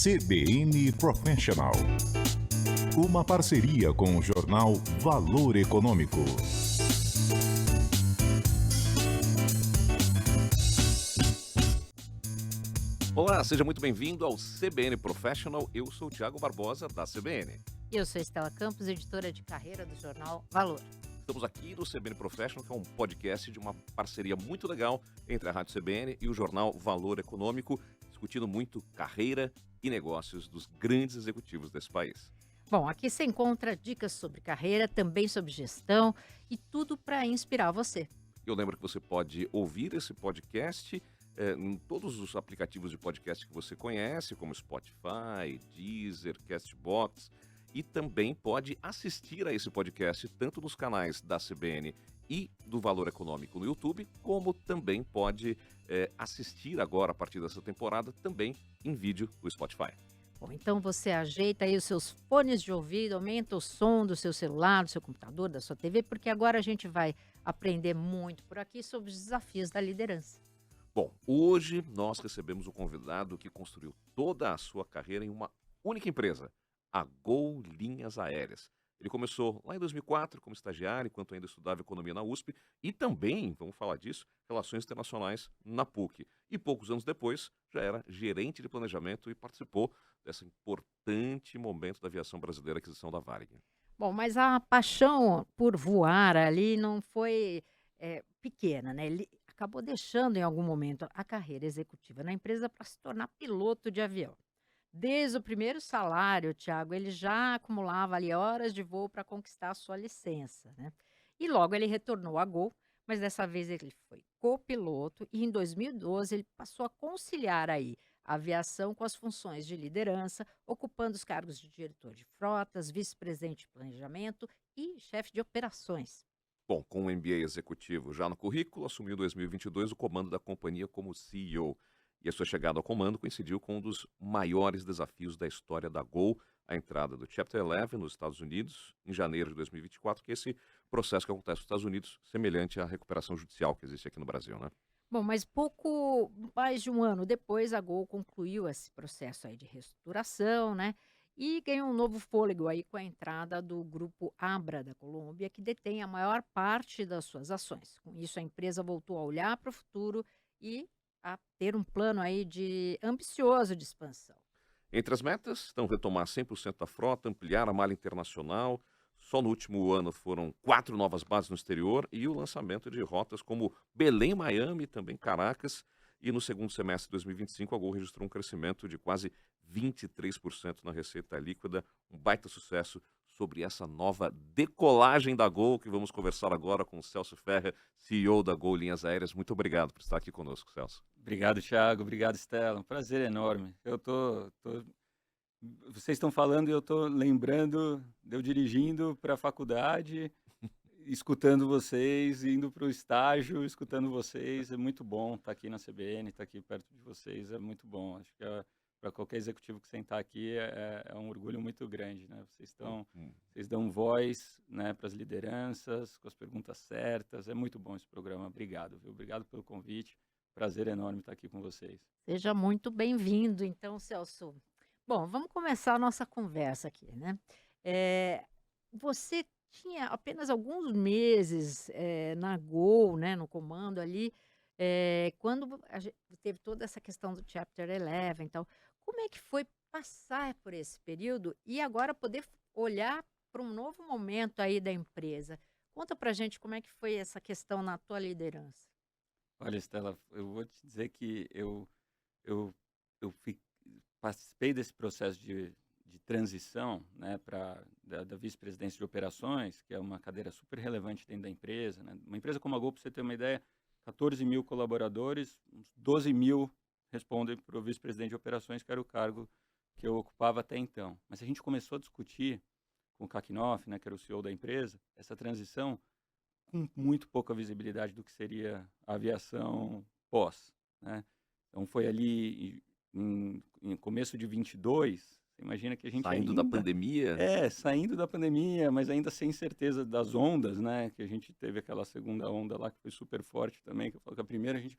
CBN Professional. Uma parceria com o jornal Valor Econômico. Olá, seja muito bem-vindo ao CBN Professional. Eu sou o Thiago Barbosa, da CBN. E eu sou Estela Campos, editora de carreira do jornal Valor. Estamos aqui no CBN Professional, que é um podcast de uma parceria muito legal entre a Rádio CBN e o jornal Valor Econômico, discutindo muito carreira e negócios dos grandes executivos desse país. Bom, aqui você encontra dicas sobre carreira, também sobre gestão e tudo para inspirar você. Eu lembro que você pode ouvir esse podcast em todos os aplicativos de podcast que você conhece, como Spotify, Deezer, Castbox, e também pode assistir a esse podcast tanto nos canais da CBN e do Valor Econômico no YouTube, como também pode assistir agora, a partir dessa temporada, também em vídeo no Spotify. Bom, então você ajeita aí os seus fones de ouvido, aumenta o som do seu celular, do seu computador, da sua TV, porque agora a gente vai aprender muito por aqui sobre os desafios da liderança. Bom, hoje nós recebemos um convidado que construiu toda a sua carreira em uma única empresa, a Gol Linhas Aéreas. Ele começou lá em 2004 como estagiário, enquanto ainda estudava economia na USP, e também, vamos falar disso, relações internacionais na PUC. E poucos anos depois, já era gerente de planejamento e participou desse importante momento da aviação brasileira, a aquisição da Varig. Bom, mas a paixão por voar ali não foi pequena, né? Ele acabou deixando em algum momento a carreira executiva na empresa para se tornar piloto de avião. Desde o primeiro salário, Thiago, ele já acumulava ali horas de voo para conquistar a sua licença, né? E logo ele retornou à Gol, mas dessa vez ele foi copiloto e em 2012 ele passou a conciliar aí a aviação com as funções de liderança, ocupando os cargos de diretor de frotas, vice-presidente de planejamento e chefe de operações. Bom, com um MBA executivo já no currículo, assumiu em 2022 o comando da companhia como CEO. E a sua chegada ao comando coincidiu com um dos maiores desafios da história da Gol, a entrada do Chapter 11 nos Estados Unidos, em janeiro de 2024, que é esse processo que acontece nos Estados Unidos, semelhante à recuperação judicial que existe aqui no Brasil, né? Bom, mas pouco mais de um ano depois, a Gol concluiu esse processo aí de reestruturação, né? E ganhou um novo fôlego aí com a entrada do grupo Abra da Colômbia, que detém a maior parte das suas ações. Com isso, a empresa voltou a olhar para o futuro e a ter um plano aí ambicioso de expansão. Entre as metas estão retomar 100% da frota, ampliar a malha internacional. Só no último ano foram 4 novas bases no exterior e o lançamento de rotas como Belém, Miami e também Caracas. E no segundo semestre de 2025, a Gol registrou um crescimento de quase 23% na receita líquida, um baita sucesso sobre essa nova decolagem da Gol, que vamos conversar agora com o Celso Ferrer, CEO da Gol Linhas Aéreas. Muito obrigado por estar aqui conosco, Celso. Obrigado, Thiago. Obrigado, Estela. Um prazer enorme. Vocês estão falando e eu estou lembrando de eu dirigindo para a faculdade, escutando vocês, indo para o estágio, escutando vocês. É muito bom estar aqui na CBN, estar aqui perto de vocês. É muito bom. Acho que para qualquer executivo que sentar aqui é um orgulho muito grande, né? Vocês dão voz, né, para as lideranças, com as perguntas certas. É muito bom esse programa. Obrigado, viu? Obrigado pelo convite. Prazer enorme estar aqui com vocês. Seja muito bem-vindo, então, Celso. Bom, vamos começar a nossa conversa aqui, né? Você tinha apenas alguns meses na Gol, né, no comando ali, quando teve toda essa questão do Chapter 11 e tal. Como é que foi passar por esse período e agora poder olhar para um novo momento aí da empresa? Conta pra gente como é que foi essa questão na tua liderança. Olha, Estela, eu vou te dizer que eu participei desse processo de transição, né, da vice-presidência de operações, que é uma cadeira super relevante dentro da empresa, né? Uma empresa como a Gol, para você ter uma ideia, 14 mil colaboradores, uns 12 mil respondem para o vice-presidente de operações, que era o cargo que eu ocupava até então. Mas a gente começou a discutir com o Kakinoff, né, que era o CEO da empresa, essa transição com muito pouca visibilidade do que seria a aviação pós, né? Então foi ali em começo de 22, você imagina que a gente Saindo da pandemia. Saindo da pandemia, mas ainda sem certeza das ondas, né? Que a gente teve aquela segunda onda lá que foi super forte também, que eu falo que a primeira a gente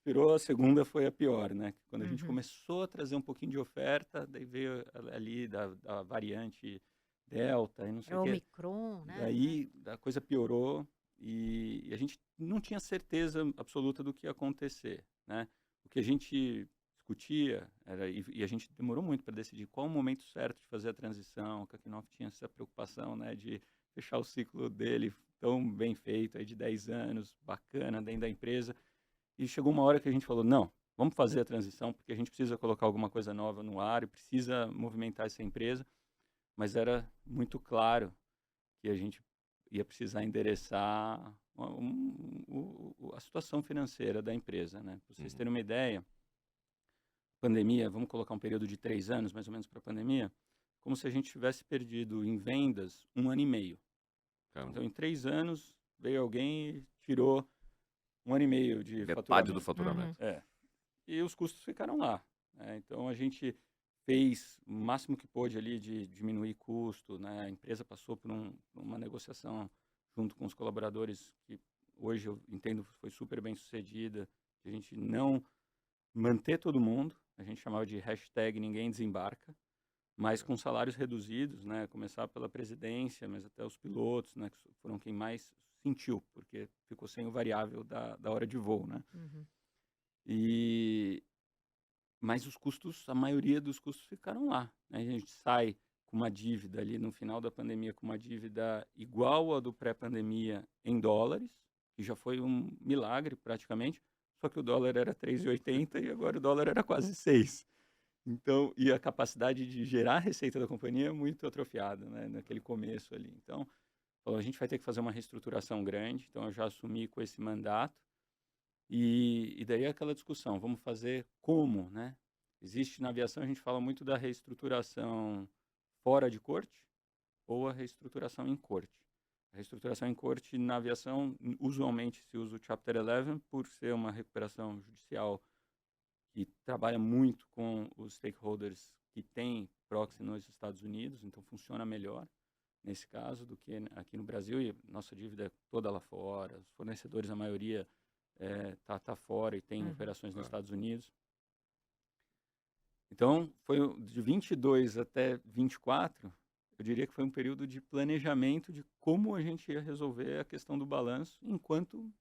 esperou, a segunda foi a pior, né? Quando a gente Uhum. começou a trazer um pouquinho de oferta, daí veio ali da variante Delta e não sei É o o quê. Omicron, né? Daí a coisa piorou e a gente não tinha certeza absoluta do que ia acontecer, né? O que a gente discutia era, e a gente demorou muito para decidir qual o momento certo de fazer a transição, que a Knauf tinha essa preocupação, né, de fechar o ciclo dele tão bem feito, aí de 10 anos, bacana, dentro da empresa. E chegou uma hora que a gente falou, não, vamos fazer a transição, porque a gente precisa colocar alguma coisa nova no ar e precisa movimentar essa empresa, mas era muito claro que a gente ia precisar endereçar a situação financeira da empresa, né? Para vocês Uhum. terem uma ideia, pandemia, vamos colocar um período de 3 anos, mais ou menos, para a pandemia, como se a gente tivesse perdido em vendas 1 ano e meio. Caramba. Então, em 3 anos, veio alguém e tirou 1 ano e meio de Metade do faturamento. faturamento. Uhum. É. E os custos ficaram lá, né? Então, a gente fez o máximo que pôde ali de diminuir custo, né? A empresa passou por uma negociação junto com os colaboradores que hoje eu entendo foi super bem sucedida. A gente não manter todo mundo, a gente chamava de hashtag ninguém desembarca, mas com salários reduzidos, né? Começar pela presidência, mas até os pilotos, né? Que foram quem mais sentiu, porque ficou sem o variável da hora de voo, né? Uhum. E mas os custos, a maioria dos custos ficaram lá, né? A gente sai com uma dívida ali no final da pandemia, com uma dívida igual à do pré-pandemia em dólares, que já foi um milagre praticamente, só que o dólar era 3,80 e agora o dólar era quase 6. Então, e a capacidade de gerar receita da companhia é muito atrofiada, né, naquele começo ali. Então, falou, a gente vai ter que fazer uma reestruturação grande, então eu já assumi com esse mandato. E daí é aquela discussão, vamos fazer como, né? Existe na aviação, a gente fala muito da reestruturação fora de corte ou a reestruturação em corte. A reestruturação em corte na aviação, usualmente se usa o Chapter 11 por ser uma recuperação judicial que trabalha muito com os stakeholders que têm proxy nos Estados Unidos, então funciona melhor nesse caso do que aqui no Brasil, e nossa dívida é toda lá fora, os fornecedores, a maioria tá fora e tem Uhum. operações nos É. Estados Unidos. Então, foi de 22 até 24, eu diria que foi um período de planejamento de como a gente ia resolver a questão do balanço enquanto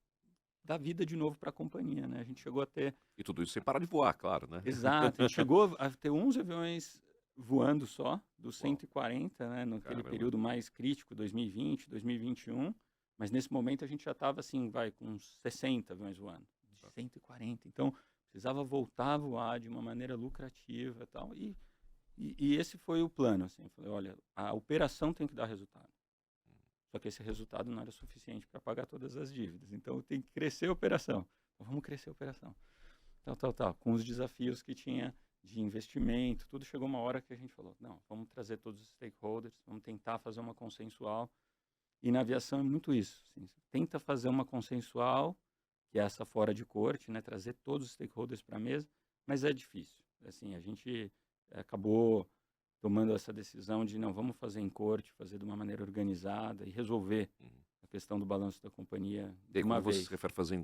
dá vida de novo para a companhia, né? A gente chegou a ter, E tudo isso sem parar de voar, claro, né? exato, a gente chegou a ter 11 aviões voando só, dos Uau. 140, né? Naquele Caramba. período mais crítico, 2020, 2021. Mas nesse momento a gente já estava assim, com uns 60 aviões voando, de 140. Então, precisava voltar a voar de uma maneira lucrativa e tal. E esse foi o plano, assim. Eu falei, olha, a operação tem que dar resultado. Só que esse resultado não era suficiente para pagar todas as dívidas. Então, tem que crescer a operação. Então, vamos crescer a operação. Tal. Com os desafios que tinha de investimento, tudo chegou uma hora que a gente falou, não, vamos trazer todos os stakeholders, vamos tentar fazer uma consensual. E na aviação é muito isso. Assim, você tenta fazer uma consensual, que é essa fora de corte, né? Trazer todos os stakeholders para a mesa, mas é difícil. Assim, a gente acabou tomando essa decisão de não, vamos fazer em corte, fazer de uma maneira organizada e resolver a questão do balanço da companhia E de aí, uma quando você vez. se refere a fazer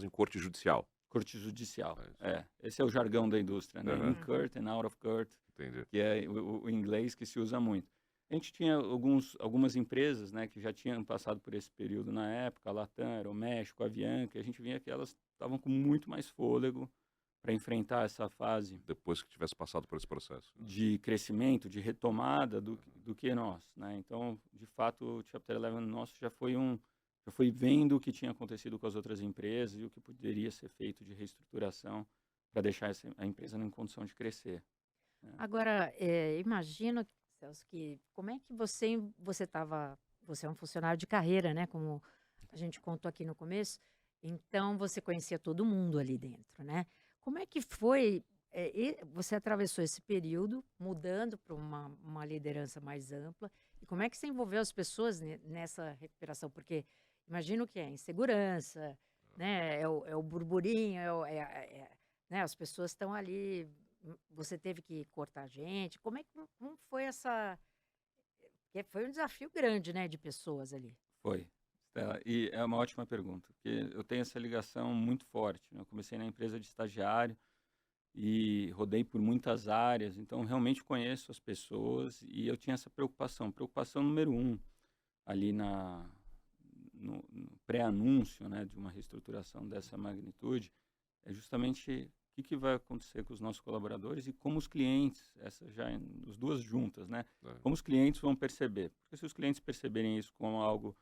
em corte judicial. Corte judicial. É isso. Esse é o jargão da indústria, né? Aham. In court and out of court, Entendi. que é o inglês que se usa muito. A gente tinha algumas empresas, né, que já tinham passado por esse período na época, a Latam, Aeroméxico, a Avianca, a gente via que elas estavam com muito mais fôlego para enfrentar essa fase Depois que tivesse passado por esse processo. de crescimento, de retomada do que nós, né? Então, de fato, o Chapter 11 nosso já foi vendo o que tinha acontecido com as outras empresas e o que poderia ser feito de reestruturação para deixar a empresa em condição de crescer. Agora, imagino, Celso, que como é que você estava, você é um funcionário de carreira, né? Como a gente contou aqui no começo, então você conhecia todo mundo ali dentro, né? Como é que foi? Você atravessou esse período mudando para uma liderança mais ampla, e como é que você envolveu as pessoas nessa recuperação? Porque imagino que é insegurança, né? É o burburinho, né? As pessoas estão ali. Você teve que cortar gente. Como foi essa? Porque foi um desafio grande, né, de pessoas ali. Foi. Stella, e é uma ótima pergunta, porque eu tenho essa ligação muito forte, né? Eu comecei na empresa de estagiário e rodei por muitas áreas, então realmente conheço as pessoas e eu tinha essa preocupação. Preocupação número um, ali no pré-anúncio, né, de uma reestruturação dessa magnitude, é justamente o que vai acontecer com os nossos colaboradores e como os clientes, as duas juntas, né? Como os clientes vão perceber. Porque se os clientes perceberem isso como algo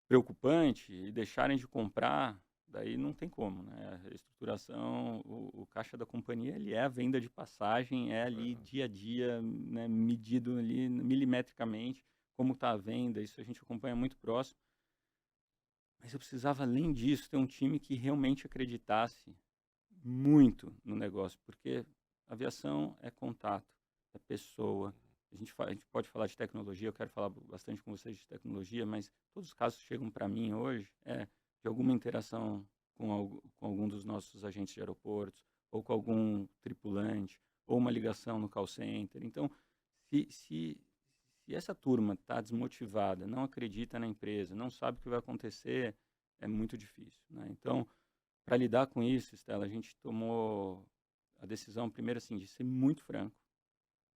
preocupante e deixarem de comprar, daí não tem como, né? A reestruturação, o caixa da companhia, ele é a venda de passagem, é ali dia a dia, né, medido ali milimetricamente, como está a venda, isso a gente acompanha muito próximo. Mas eu precisava, além disso, ter um time que realmente acreditasse muito no negócio, porque aviação é contato, é pessoa. A gente pode falar de tecnologia, eu quero falar bastante com vocês de tecnologia, mas todos os casos que chegam para mim hoje é de alguma interação com algum dos nossos agentes de aeroportos, ou com algum tripulante, ou uma ligação no call center. Então, se essa turma está desmotivada, não acredita na empresa, não sabe o que vai acontecer, é muito difícil, né? Então, para lidar com isso, Stella, a gente tomou a decisão, primeiro, assim, de ser muito franco,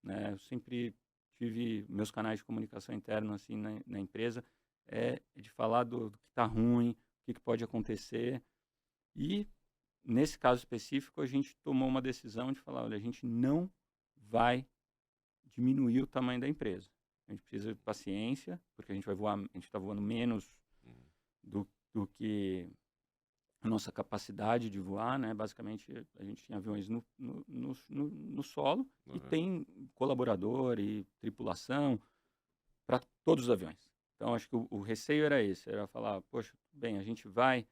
né? Eu sempre tive meus canais de comunicação interna, assim, na empresa, de falar do que está ruim, o que pode acontecer. E, nesse caso específico, a gente tomou uma decisão de falar, olha, a gente não vai diminuir o tamanho da empresa. A gente precisa de paciência, porque a gente está voando menos do que a nossa capacidade de voar, né? Basicamente, a gente tinha aviões no solo e tem colaborador e tripulação para todos os aviões. Então, acho que o receio era esse, era falar, poxa, bem, a gente vai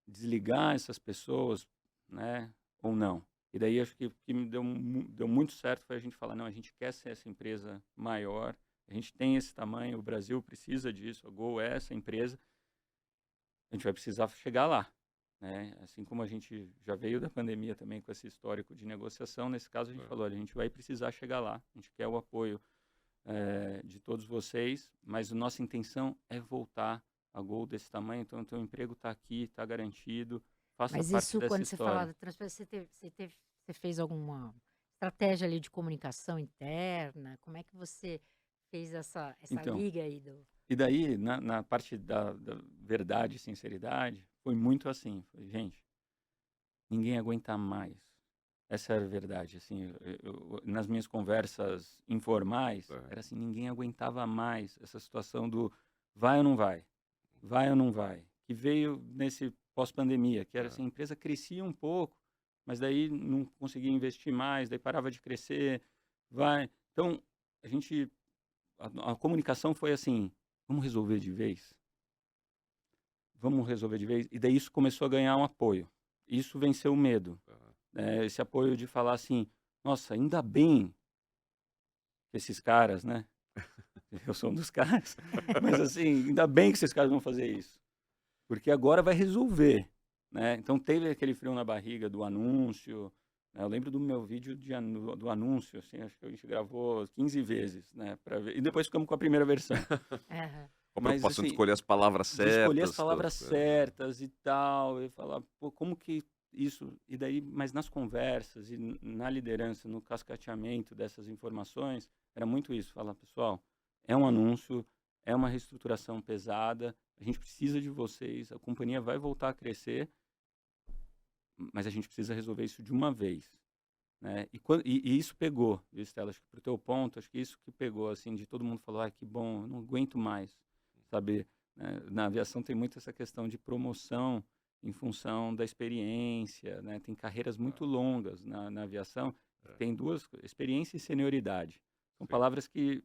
desligar essas pessoas, né? Ou não. E daí, acho que o que me deu muito certo foi a gente falar, não, a gente quer ser essa empresa maior, a gente tem esse tamanho, o Brasil precisa disso, a Gol é essa empresa, a gente vai precisar chegar lá. Né? Assim como a gente já veio da pandemia também com esse histórico de negociação, nesse caso a gente falou, olha, a gente vai precisar chegar lá, a gente quer o apoio de todos vocês, mas a nossa intenção é voltar a Gol desse tamanho, então o teu emprego está aqui, está garantido, faça Mas parte isso, dessa quando você fala história. da transferência, você fez alguma estratégia ali de comunicação interna? Como é que você fez essa Então, liga aí do... e daí, na parte da verdade e sinceridade, foi muito assim, gente, ninguém aguenta mais. Essa era a verdade, assim, nas minhas conversas informais, era assim, ninguém aguentava mais essa situação do vai ou não vai, vai ou não vai, que veio nesse pós-pandemia, que era assim, a empresa crescia um pouco, mas daí não conseguia investir mais, daí parava de crescer, vai. Então, a comunicação foi assim, vamos resolver de vez? Vamos resolver de vez? E daí isso começou a ganhar um apoio. Isso venceu o medo. Esse apoio de falar assim, nossa, ainda bem que esses caras, né? Eu sou um dos caras. Mas assim, ainda bem que esses caras vão fazer isso. Porque agora vai resolver. Né? Então teve aquele frio na barriga do anúncio. Né? Eu lembro do meu vídeo do anúncio, assim, acho que a gente gravou 15 vezes, né? Pra ver. E depois ficamos com a primeira versão. Com a preocupação assim, de escolher as palavras de certas. escolher as palavras certas e tal, e falar, pô, como que isso... E daí, mas nas conversas e na liderança, no cascateamento dessas informações, era muito isso, falar, pessoal, é um anúncio, é uma reestruturação pesada, a gente precisa de vocês, a companhia vai voltar a crescer, mas a gente precisa resolver isso de uma vez. Né? E isso pegou, viu, Stella? Acho que pro teu ponto, acho que isso que pegou, assim, de todo mundo falar, que bom, eu não aguento mais, sabe? Na aviação tem muito essa questão de promoção em função da experiência, né? Tem carreiras muito longas na aviação, tem duas, experiência e senioridade. São palavras que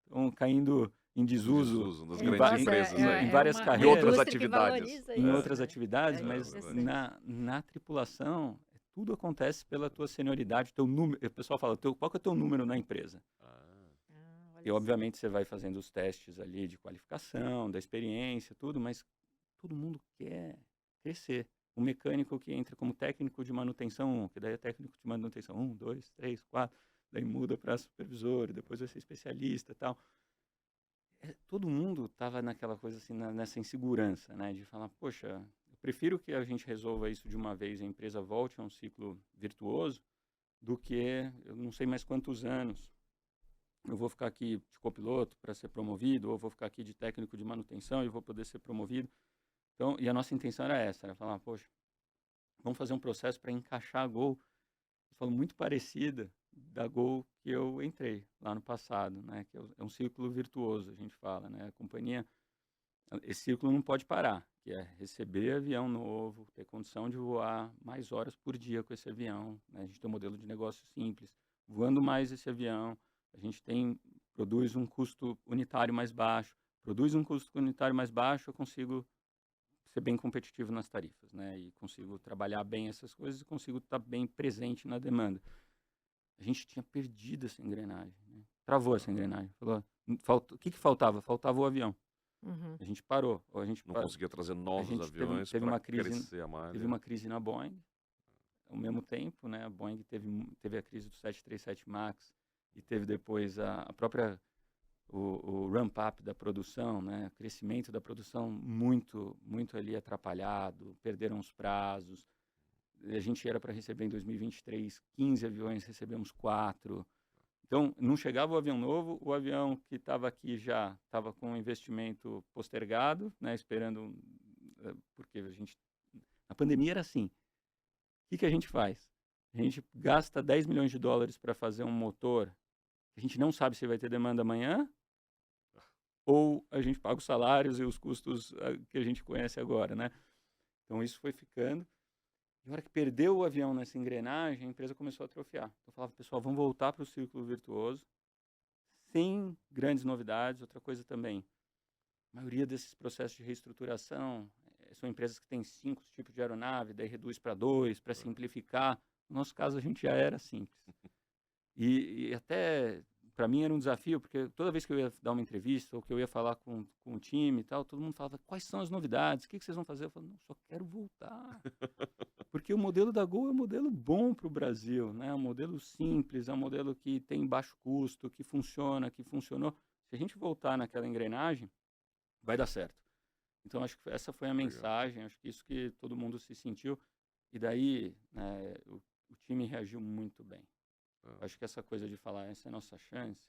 estão caindo em desuso nas grandes empresas. em várias uma carreiras. E outras indústria que atividades. valoriza Em isso, outras né? atividades, mas interessante. na tripulação, tudo acontece pela tua senioridade, teu número. O pessoal fala, qual que é o teu número na empresa? Olha E, obviamente, você vai fazendo os testes ali de qualificação, da experiência, tudo, mas todo mundo quer crescer. O mecânico que entra como técnico de manutenção 1, que daí é técnico de manutenção 1, 2, 3, 4, daí muda para supervisor, depois vai ser especialista e tal. todo mundo estava naquela coisa assim, nessa insegurança, né? De falar, poxa, eu prefiro que a gente resolva isso de uma vez e a empresa volte a um ciclo virtuoso do que eu não sei mais quantos anos eu vou ficar aqui de copiloto para ser promovido, ou vou ficar aqui de técnico de manutenção e vou poder ser promovido. Então, e a nossa intenção era essa, era falar, poxa, vamos fazer um processo para encaixar a Gol, eu falo, muito parecida da Gol que eu entrei lá no passado, né? Que é um círculo virtuoso, a gente fala, né? A companhia, esse círculo não pode parar, que é receber avião novo, ter condição de voar mais horas por dia com esse avião, né? A gente tem um modelo de negócio simples, voando mais esse avião, a gente produz um custo unitário mais baixo, eu consigo ser bem competitivo nas tarifas, né? E consigo trabalhar bem essas coisas e consigo estar bem presente na demanda. A gente tinha perdido essa engrenagem, né? Travou essa engrenagem. Falou, o que faltava? Faltava o avião. Uhum. A gente parou. A gente Não conseguia trazer novos aviões teve para uma crise, crescer a malha. teve uma crise na Boeing. Ao mesmo tempo, né? A Boeing teve a crise do 737 MAX e teve depois a própria o ramp-up da produção, né? O crescimento da produção muito ali atrapalhado, perderam os prazos. A gente era para receber em 2023 15 aviões, recebemos 4. Então, não chegava o avião novo, o avião que estava aqui já estava com o investimento postergado, né? Esperando, porque a pandemia era assim. O que a gente faz? A gente gasta 10 milhões de dólares para fazer um motor, a gente não sabe se vai ter demanda amanhã, ou a gente paga os salários e os custos que a gente conhece agora, né? Então, isso foi ficando. E na hora que perdeu o avião nessa engrenagem, a empresa começou a atrofiar. Então, eu falava, pessoal, vamos voltar para o círculo virtuoso, sem grandes novidades. Outra coisa também, a maioria desses processos de reestruturação são empresas que têm 5 tipos de aeronave, daí reduz para 2, para simplificar. No nosso caso, a gente já era simples. E até, para mim, era um desafio, porque toda vez que eu ia dar uma entrevista ou que eu ia falar com o time e tal, todo mundo falava, quais são as novidades? O que vocês vão fazer? Eu falava, não, só quero voltar. Porque o modelo da Gol é um modelo bom para o Brasil, né? É um modelo simples, é um modelo que tem baixo custo, que funciona, que funcionou. Se a gente voltar naquela engrenagem, vai dar certo. Então, acho que essa foi a mensagem, acho que isso que todo mundo se sentiu. E daí, né, o time reagiu muito bem. Acho que essa coisa de falar, essa é a nossa chance,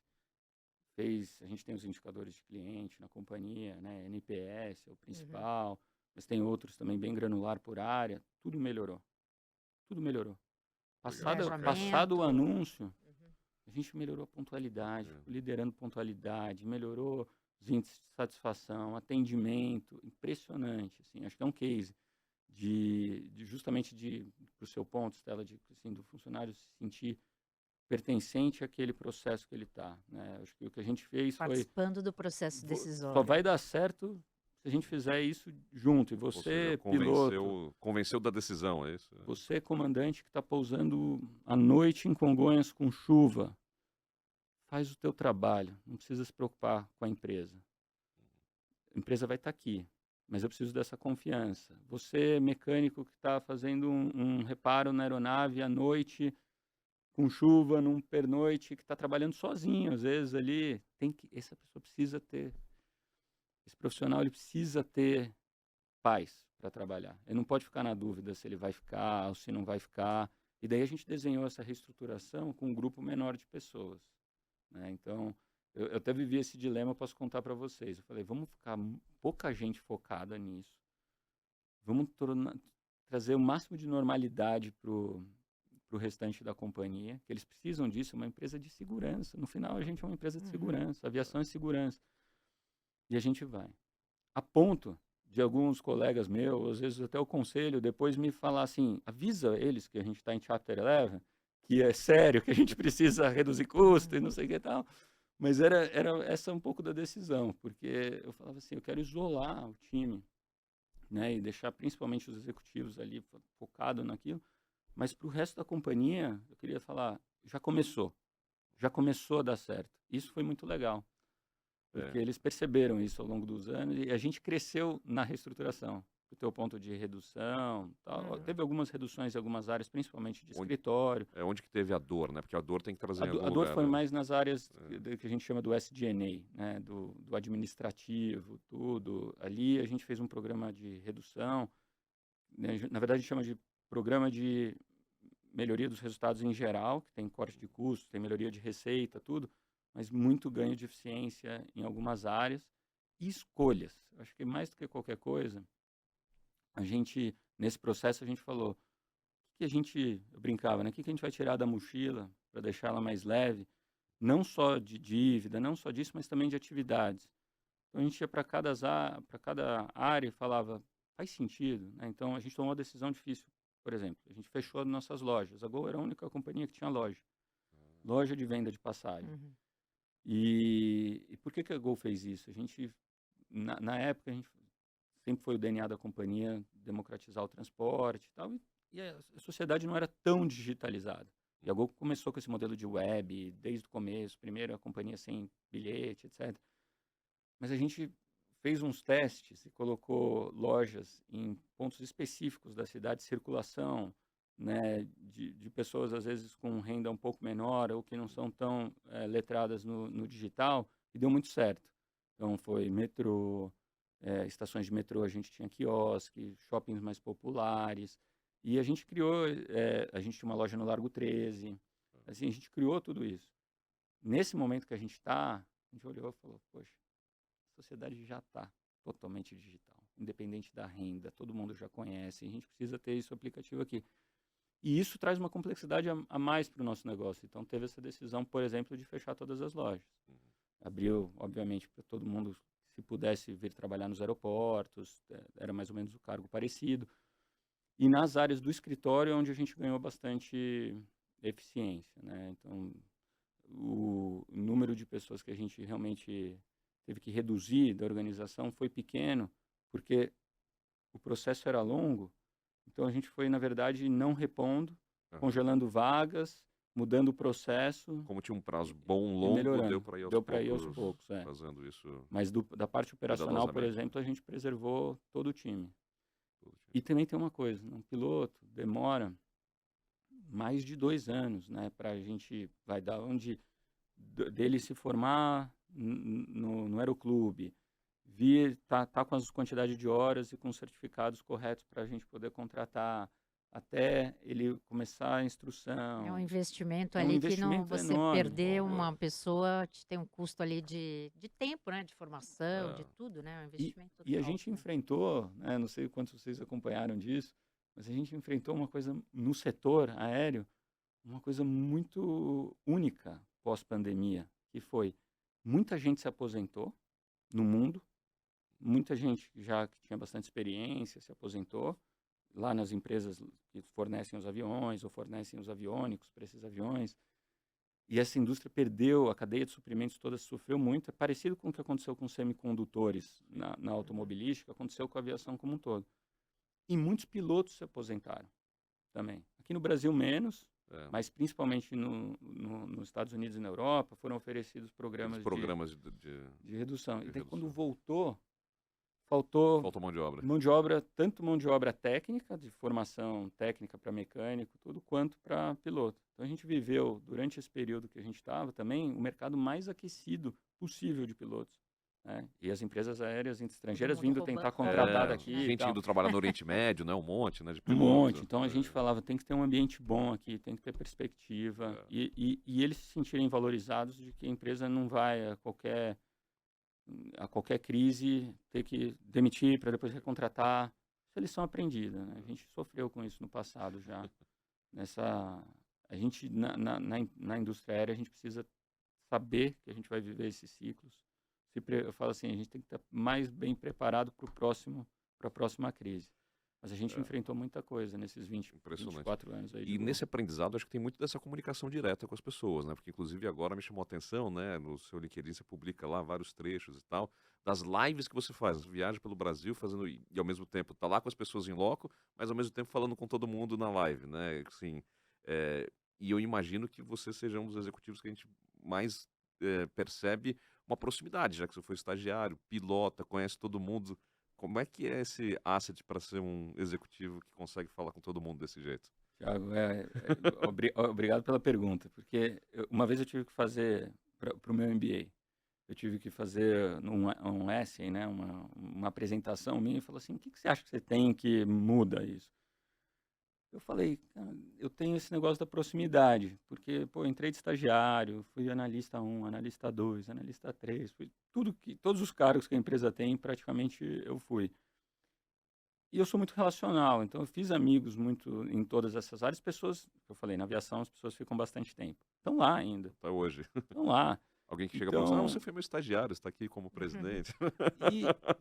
a gente tem os indicadores de cliente na companhia, né? NPS é o principal, mas tem outros também bem granular por área, tudo melhorou. Tudo melhorou. Passado o anúncio, a gente melhorou a pontualidade, liderando pontualidade, melhorou os índices de satisfação, atendimento, impressionante, assim, acho que é um case justamente para o seu ponto, Stella, assim, do funcionário se sentir pertencente àquele processo que ele está, né? Acho que o que a gente fez participando do processo decisório. Só vai dar certo se a gente fizer isso junto. E você, piloto, convenceu da decisão, é isso? Você, comandante, que está pousando à noite em Congonhas com chuva, faz o teu trabalho, não precisa se preocupar com a empresa. A empresa vai estar aqui, mas eu preciso dessa confiança. Você, mecânico, que está fazendo um reparo na aeronave à noite, com chuva, num pernoite, que está trabalhando sozinho, às vezes ali, essa pessoa precisa ter, esse profissional ele precisa ter paz para trabalhar. Ele não pode ficar na dúvida se ele vai ficar ou se não vai ficar. E daí a gente desenhou essa reestruturação com um grupo menor de pessoas, né? Então, eu até vivi esse dilema, eu posso contar para vocês. Eu falei, vamos ficar pouca gente focada nisso, vamos trazer o máximo de normalidade para o restante da companhia, que eles precisam disso, uma empresa de segurança. No final, a gente é uma empresa de segurança, aviação é segurança. E a gente vai. A ponto de alguns colegas meus, às vezes até o conselho, depois me falar assim, avisa eles que a gente está em Chapter 11, que é sério, que a gente precisa reduzir custo e não sei o que e tal. Mas era essa um pouco da decisão, porque eu falava assim, eu quero isolar o time, né, e deixar principalmente os executivos ali focados naquilo. Mas para o resto da companhia, eu queria falar, já começou a dar certo. Isso foi muito legal, porque eles perceberam isso ao longo dos anos e a gente cresceu na reestruturação. o teu ponto de redução, tal. Hum. Teve algumas reduções em algumas áreas, principalmente de Onde- escritório. É onde que teve a dor, né? Porque a dor tem que trazer A, em do- algum a dor lugar, foi né? mais nas áreas que a gente chama do SG&A, né? Do administrativo, tudo. Ali a gente fez um programa de redução, né? Na verdade, a gente chama de programa de melhoria dos resultados em geral, que tem corte de custos, tem melhoria de receita, tudo, mas muito ganho de eficiência em algumas áreas e escolhas. Eu acho que mais do que qualquer coisa, nesse processo, a gente falou, o que a gente, eu brincava, né? O que a gente vai tirar da mochila para deixar ela mais leve, não só de dívida, não só disso, mas também de atividades. Então, a gente ia para cada área e falava, faz sentido, né? Então, a gente tomou uma decisão difícil. Por exemplo, a gente fechou nossas lojas. A Gol era a única companhia que tinha loja de venda de passagem. Uhum. E por que a Gol fez isso? A gente, na época, a gente sempre foi o DNA da companhia democratizar o transporte e tal, e a sociedade não era tão digitalizada. E a Gol começou com esse modelo de web desde o começo, primeiro a companhia sem bilhete, etc. Mas a gente fez uns testes e colocou lojas em pontos específicos da cidade, circulação, né, de pessoas às vezes com renda um pouco menor ou que não são tão letradas no digital, e deu muito certo. Então foi metrô, estações de metrô, a gente tinha quiosque, shoppings mais populares, e a gente criou, a gente tinha uma loja no Largo 13, assim, a gente criou tudo isso. Nesse momento que a gente está, a gente olhou e falou, poxa, a sociedade já está totalmente digital, independente da renda, todo mundo já conhece, a gente precisa ter isso aplicativo aqui. E isso traz uma complexidade a mais para o nosso negócio. Então, teve essa decisão, por exemplo, de fechar todas as lojas. Abriu, obviamente, para todo mundo, se pudesse vir trabalhar nos aeroportos, era mais ou menos o cargo parecido. E nas áreas do escritório, é onde a gente ganhou bastante eficiência, né? Então, o número de pessoas que a gente realmente teve que reduzir da organização foi pequeno, porque o processo era longo. Então, a gente foi, na verdade, não repondo, Aham. congelando vagas, mudando o processo Como tinha um prazo bom, e longo, melhorando. deu para ir Aos poucos, fazendo isso Mas da parte operacional, por cuidadosamente, né? exemplo, a gente preservou todo o time. Todo time. E também tem uma coisa, um piloto demora mais de 2 anos, né? Para a gente, vai dar onde dele se formar no aeroclube, vir, tá com as quantidades de horas e com os certificados corretos para a gente poder contratar, até ele começar a É um instrução. investimento É um ali que não investimento você enorme. perder Boa. uma pessoa tem um custo ali de tempo, né? De formação, de É. tudo, né? É um E investimento a alto, gente né? enfrentou, né, não sei quantos vocês acompanharam disso, mas a gente enfrentou uma coisa no setor aéreo, uma coisa muito única pós-pandemia, que foi muita gente se aposentou no mundo, muita gente já que tinha bastante experiência se aposentou lá nas empresas que fornecem os aviões ou fornecem os aviônicos para esses aviões. E essa indústria perdeu, a cadeia de suprimentos toda sofreu muito. É parecido com o que aconteceu com os semicondutores na automobilística, aconteceu com a aviação como um todo. E muitos pilotos se aposentaram também. Aqui no Brasil menos, É. mas principalmente nos Estados Unidos e na Europa foram oferecidos Aqueles programas programas de redução. de E daí quando redução. voltou, faltou Falta mão de obra. mão de obra, tanto mão de obra técnica, de formação técnica para mecânico, tudo, quanto para piloto. Então a gente viveu, durante esse período que a gente estava, também o mercado mais aquecido possível de pilotos, né? E as empresas aéreas estrangeiras mundo vindo roubando tentar a contratar É, daqui e gente tal. indo trabalhar no Oriente Médio, né? Um monte, né? De Um piloto. monte. Então a É. gente falava, tem que ter um ambiente bom aqui, tem que ter perspectiva. E eles se sentirem valorizados de que a empresa não vai a qualquer crise ter que demitir para depois recontratar. Isso é lição aprendida, né? A gente sofreu com isso no passado já. A gente, na indústria aérea, a gente precisa saber que a gente vai viver esses ciclos. Eu falo assim, a gente tem que estar mais bem preparado para a próxima crise. Mas a gente enfrentou muita coisa nesses Impressionante. 24 anos aí de E Gol. nesse aprendizado, acho que tem muito dessa comunicação direta com as pessoas, né? Porque, inclusive, agora me chamou a atenção, né? No seu LinkedIn, você publica lá vários trechos e tal, das lives que você faz, viagem pelo Brasil, fazendo, e ao mesmo tempo tá lá com as pessoas em loco, mas ao mesmo tempo falando com todo mundo na live, né? Assim, e eu imagino que você seja um dos executivos que a gente mais percebe uma proximidade, já que você foi estagiário, pilota, conhece todo mundo Como é que é esse asset para ser um executivo que consegue falar com todo mundo desse jeito? Tiago, obrigado pela pergunta, porque uma vez eu tive que fazer para o meu MBA, eu tive que fazer um essay, né, uma apresentação minha, e falou assim, o que você acha que você tem que muda isso? Eu falei, cara, eu tenho esse negócio da proximidade, porque, pô, eu entrei de estagiário, fui analista 1, analista 2, analista 3, fui todos os cargos que a empresa tem, praticamente eu fui. E eu sou muito relacional, então eu fiz amigos muito em todas essas áreas. Pessoas, eu falei, na aviação as pessoas ficam bastante tempo. Estão lá ainda, Até hoje. estão lá. Alguém que chega para você, você Então, foi meu estagiário, está aqui como presidente.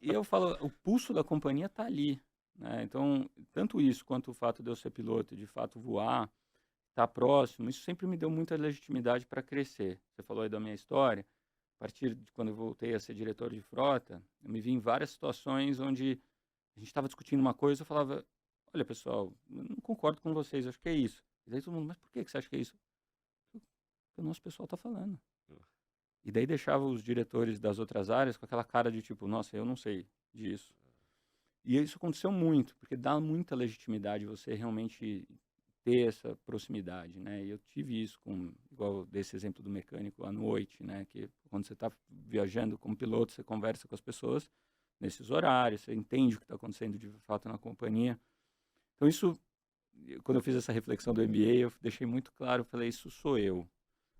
e eu falo, o pulso da companhia está ali, né? Então, tanto isso quanto o fato de eu ser piloto e de fato voar, estar próximo, isso sempre me deu muita legitimidade para crescer. Você falou aí da minha história. A partir de quando eu voltei a ser diretor de frota, eu me vi em várias situações onde a gente estava discutindo uma coisa, eu falava, olha pessoal, eu não concordo com vocês, acho que é isso. E daí todo mundo, mas por que você acha que é isso? Porque o nosso pessoal está falando. E daí deixava os diretores das outras áreas com aquela cara de tipo, nossa, eu não sei disso. E isso aconteceu muito, porque dá muita legitimidade você realmente ter essa proximidade, né? E eu tive isso igual desse exemplo do mecânico à noite, né? Que quando você está viajando como piloto, você conversa com as pessoas nesses horários, você entende o que está acontecendo de fato na companhia. Então isso, quando eu fiz essa reflexão do MBA, eu deixei muito claro, eu falei, isso sou eu.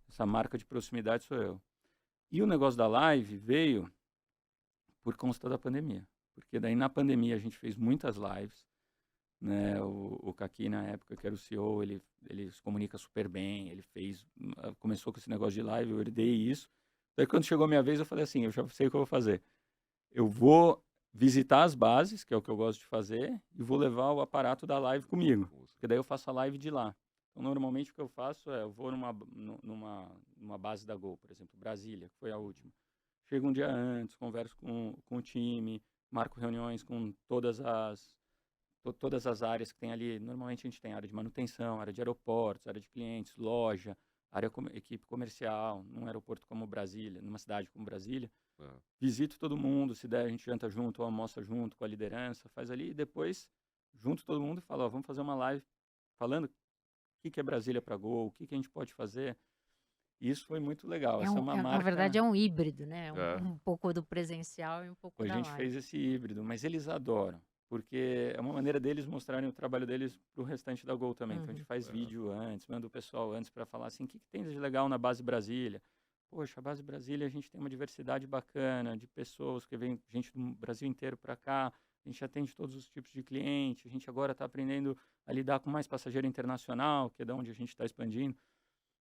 Essa marca de proximidade sou eu. E o negócio da live veio por conta da pandemia. Porque daí na pandemia a gente fez muitas lives, né? O Kaki, na época, que era o CEO, ele se comunica super bem, ele começou com esse negócio de live, eu herdei isso. Daí quando chegou a minha vez, eu falei assim, eu já sei o que eu vou fazer. Eu vou visitar as bases, que é o que eu gosto de fazer, e vou levar o aparato da live comigo, porque daí eu faço a live de lá. Então, normalmente o que eu faço é, eu vou numa base da Gol, por exemplo, Brasília, que foi a última. Chego um dia antes, converso com o time, marco reuniões com todas as áreas que tem ali. Normalmente a gente tem área de manutenção, área de aeroportos, área de clientes, loja, equipe comercial, num aeroporto como Brasília, numa cidade como Brasília. Visito todo mundo, se der a gente janta junto, almoça junto com a liderança, faz ali e depois junto todo mundo e fala, ó, vamos fazer uma live falando o que é Brasília para Gol, o que a gente pode fazer. E isso foi muito legal. Essa é uma marca... Na verdade é um híbrido, né? É. Um pouco do presencial e um pouco A da gente live. fez esse híbrido, mas eles adoram, porque é uma maneira deles mostrarem o trabalho deles para o restante da Gol também. Então a gente faz vídeo antes, manda o pessoal antes para falar assim, o que tem de legal na base Brasília? Poxa, a base Brasília a gente tem uma diversidade bacana de pessoas que vem gente do Brasil inteiro para cá, a gente atende todos os tipos de clientes, a gente agora está aprendendo a lidar com mais passageiro internacional, que é da onde a gente está expandindo.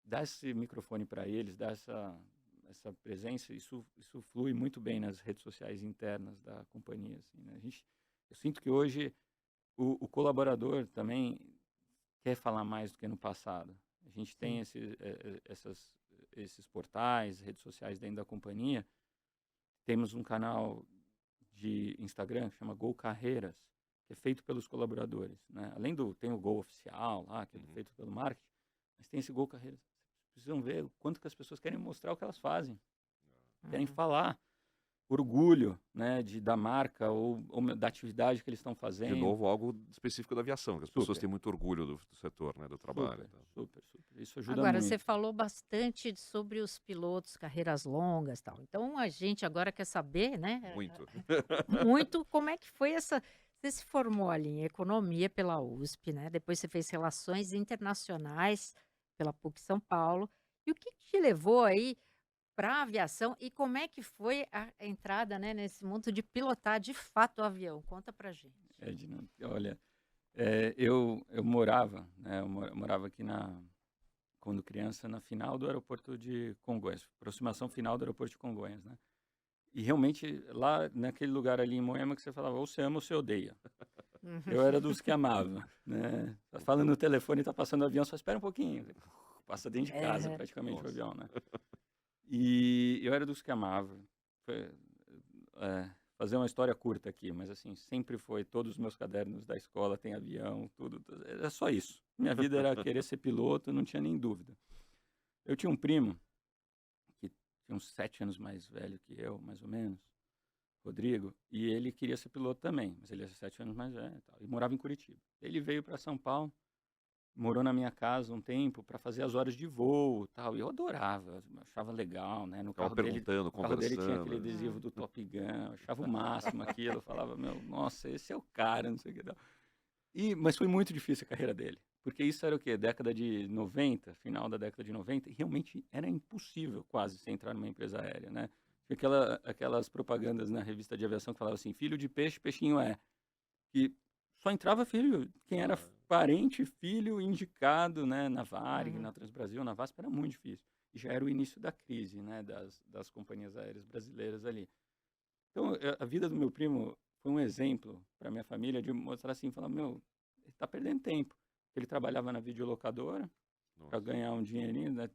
Dá esse microfone para eles, dá essa presença, isso flui muito bem nas redes sociais internas da companhia. Assim, né? Eu sinto que hoje o colaborador também quer falar mais do que no passado. A gente tem esses portais, redes sociais dentro da companhia. Temos um canal de Instagram que chama Gol Carreiras, que é feito pelos colaboradores. Né? Tem o Gol Oficial lá, que é feito pelo marketing, mas tem esse Gol Carreiras. Vocês precisam ver o quanto que as pessoas querem mostrar o que elas fazem. Querem falar orgulho, né, da marca ou da atividade que eles estão fazendo. De novo, algo específico da aviação, que as pessoas Super. têm muito orgulho do setor, né, do trabalho. Super. Isso ajuda Agora, muito. você falou bastante sobre os pilotos, carreiras longas e tal. Então, a gente agora quer saber, né? Muito. Muito como é que foi essa... Você se formou ali em economia pela USP, né? Depois você fez relações internacionais pela PUC São Paulo. E o que te levou aí para a aviação e como é que foi a entrada, né, nesse mundo de pilotar de fato o avião? Conta pra gente. Edna, olha, eu morava, né, eu morava aqui quando criança, na final do aeroporto de Congonhas, aproximação final do aeroporto de Congonhas, né? E realmente, lá naquele lugar ali em Moema que você falava, ou você ama ou você odeia. Eu era dos que amava, né? Tá falando no telefone, tá passando o avião, só espera um pouquinho. Passa dentro de casa, praticamente, o avião, né? E eu era dos que amava. Fazer uma história curta aqui, mas assim, sempre foi, todos os meus cadernos da escola tem avião, tudo. Era só isso. Minha vida era querer ser piloto, não tinha nem dúvida. Eu tinha um primo, que tinha uns 7 anos mais velho que eu, mais ou menos. Rodrigo, e ele queria ser piloto também, mas ele é 7 anos mais velho e tal, e morava em Curitiba. Ele veio para São Paulo, morou na minha casa um tempo para fazer as horas de voo e tal, e eu adorava, achava legal, né? No Ficava carro dele, perguntando, o carro dele tinha aquele conversando. adesivo do Top Gun, eu achava o máximo aquilo, eu falava, meu, nossa, esse é o cara, não sei o que tal. Mas foi muito difícil a carreira dele, porque isso era o quê? Década de 90, final da década de 90, e realmente era impossível quase você entrar numa empresa aérea, né? Tinha aquelas propagandas na revista de aviação que falavam assim, filho de peixe, peixinho é. E só entrava filho, quem era parente, filho indicado, né? Na Varig, na Transbrasil, na VASP, era muito difícil. E já era o início da crise, né? Das companhias aéreas brasileiras ali. Então, a vida do meu primo foi um exemplo para minha família de mostrar assim, falar, meu, ele está perdendo tempo. Ele trabalhava na videolocadora para ganhar um dinheirinho, né?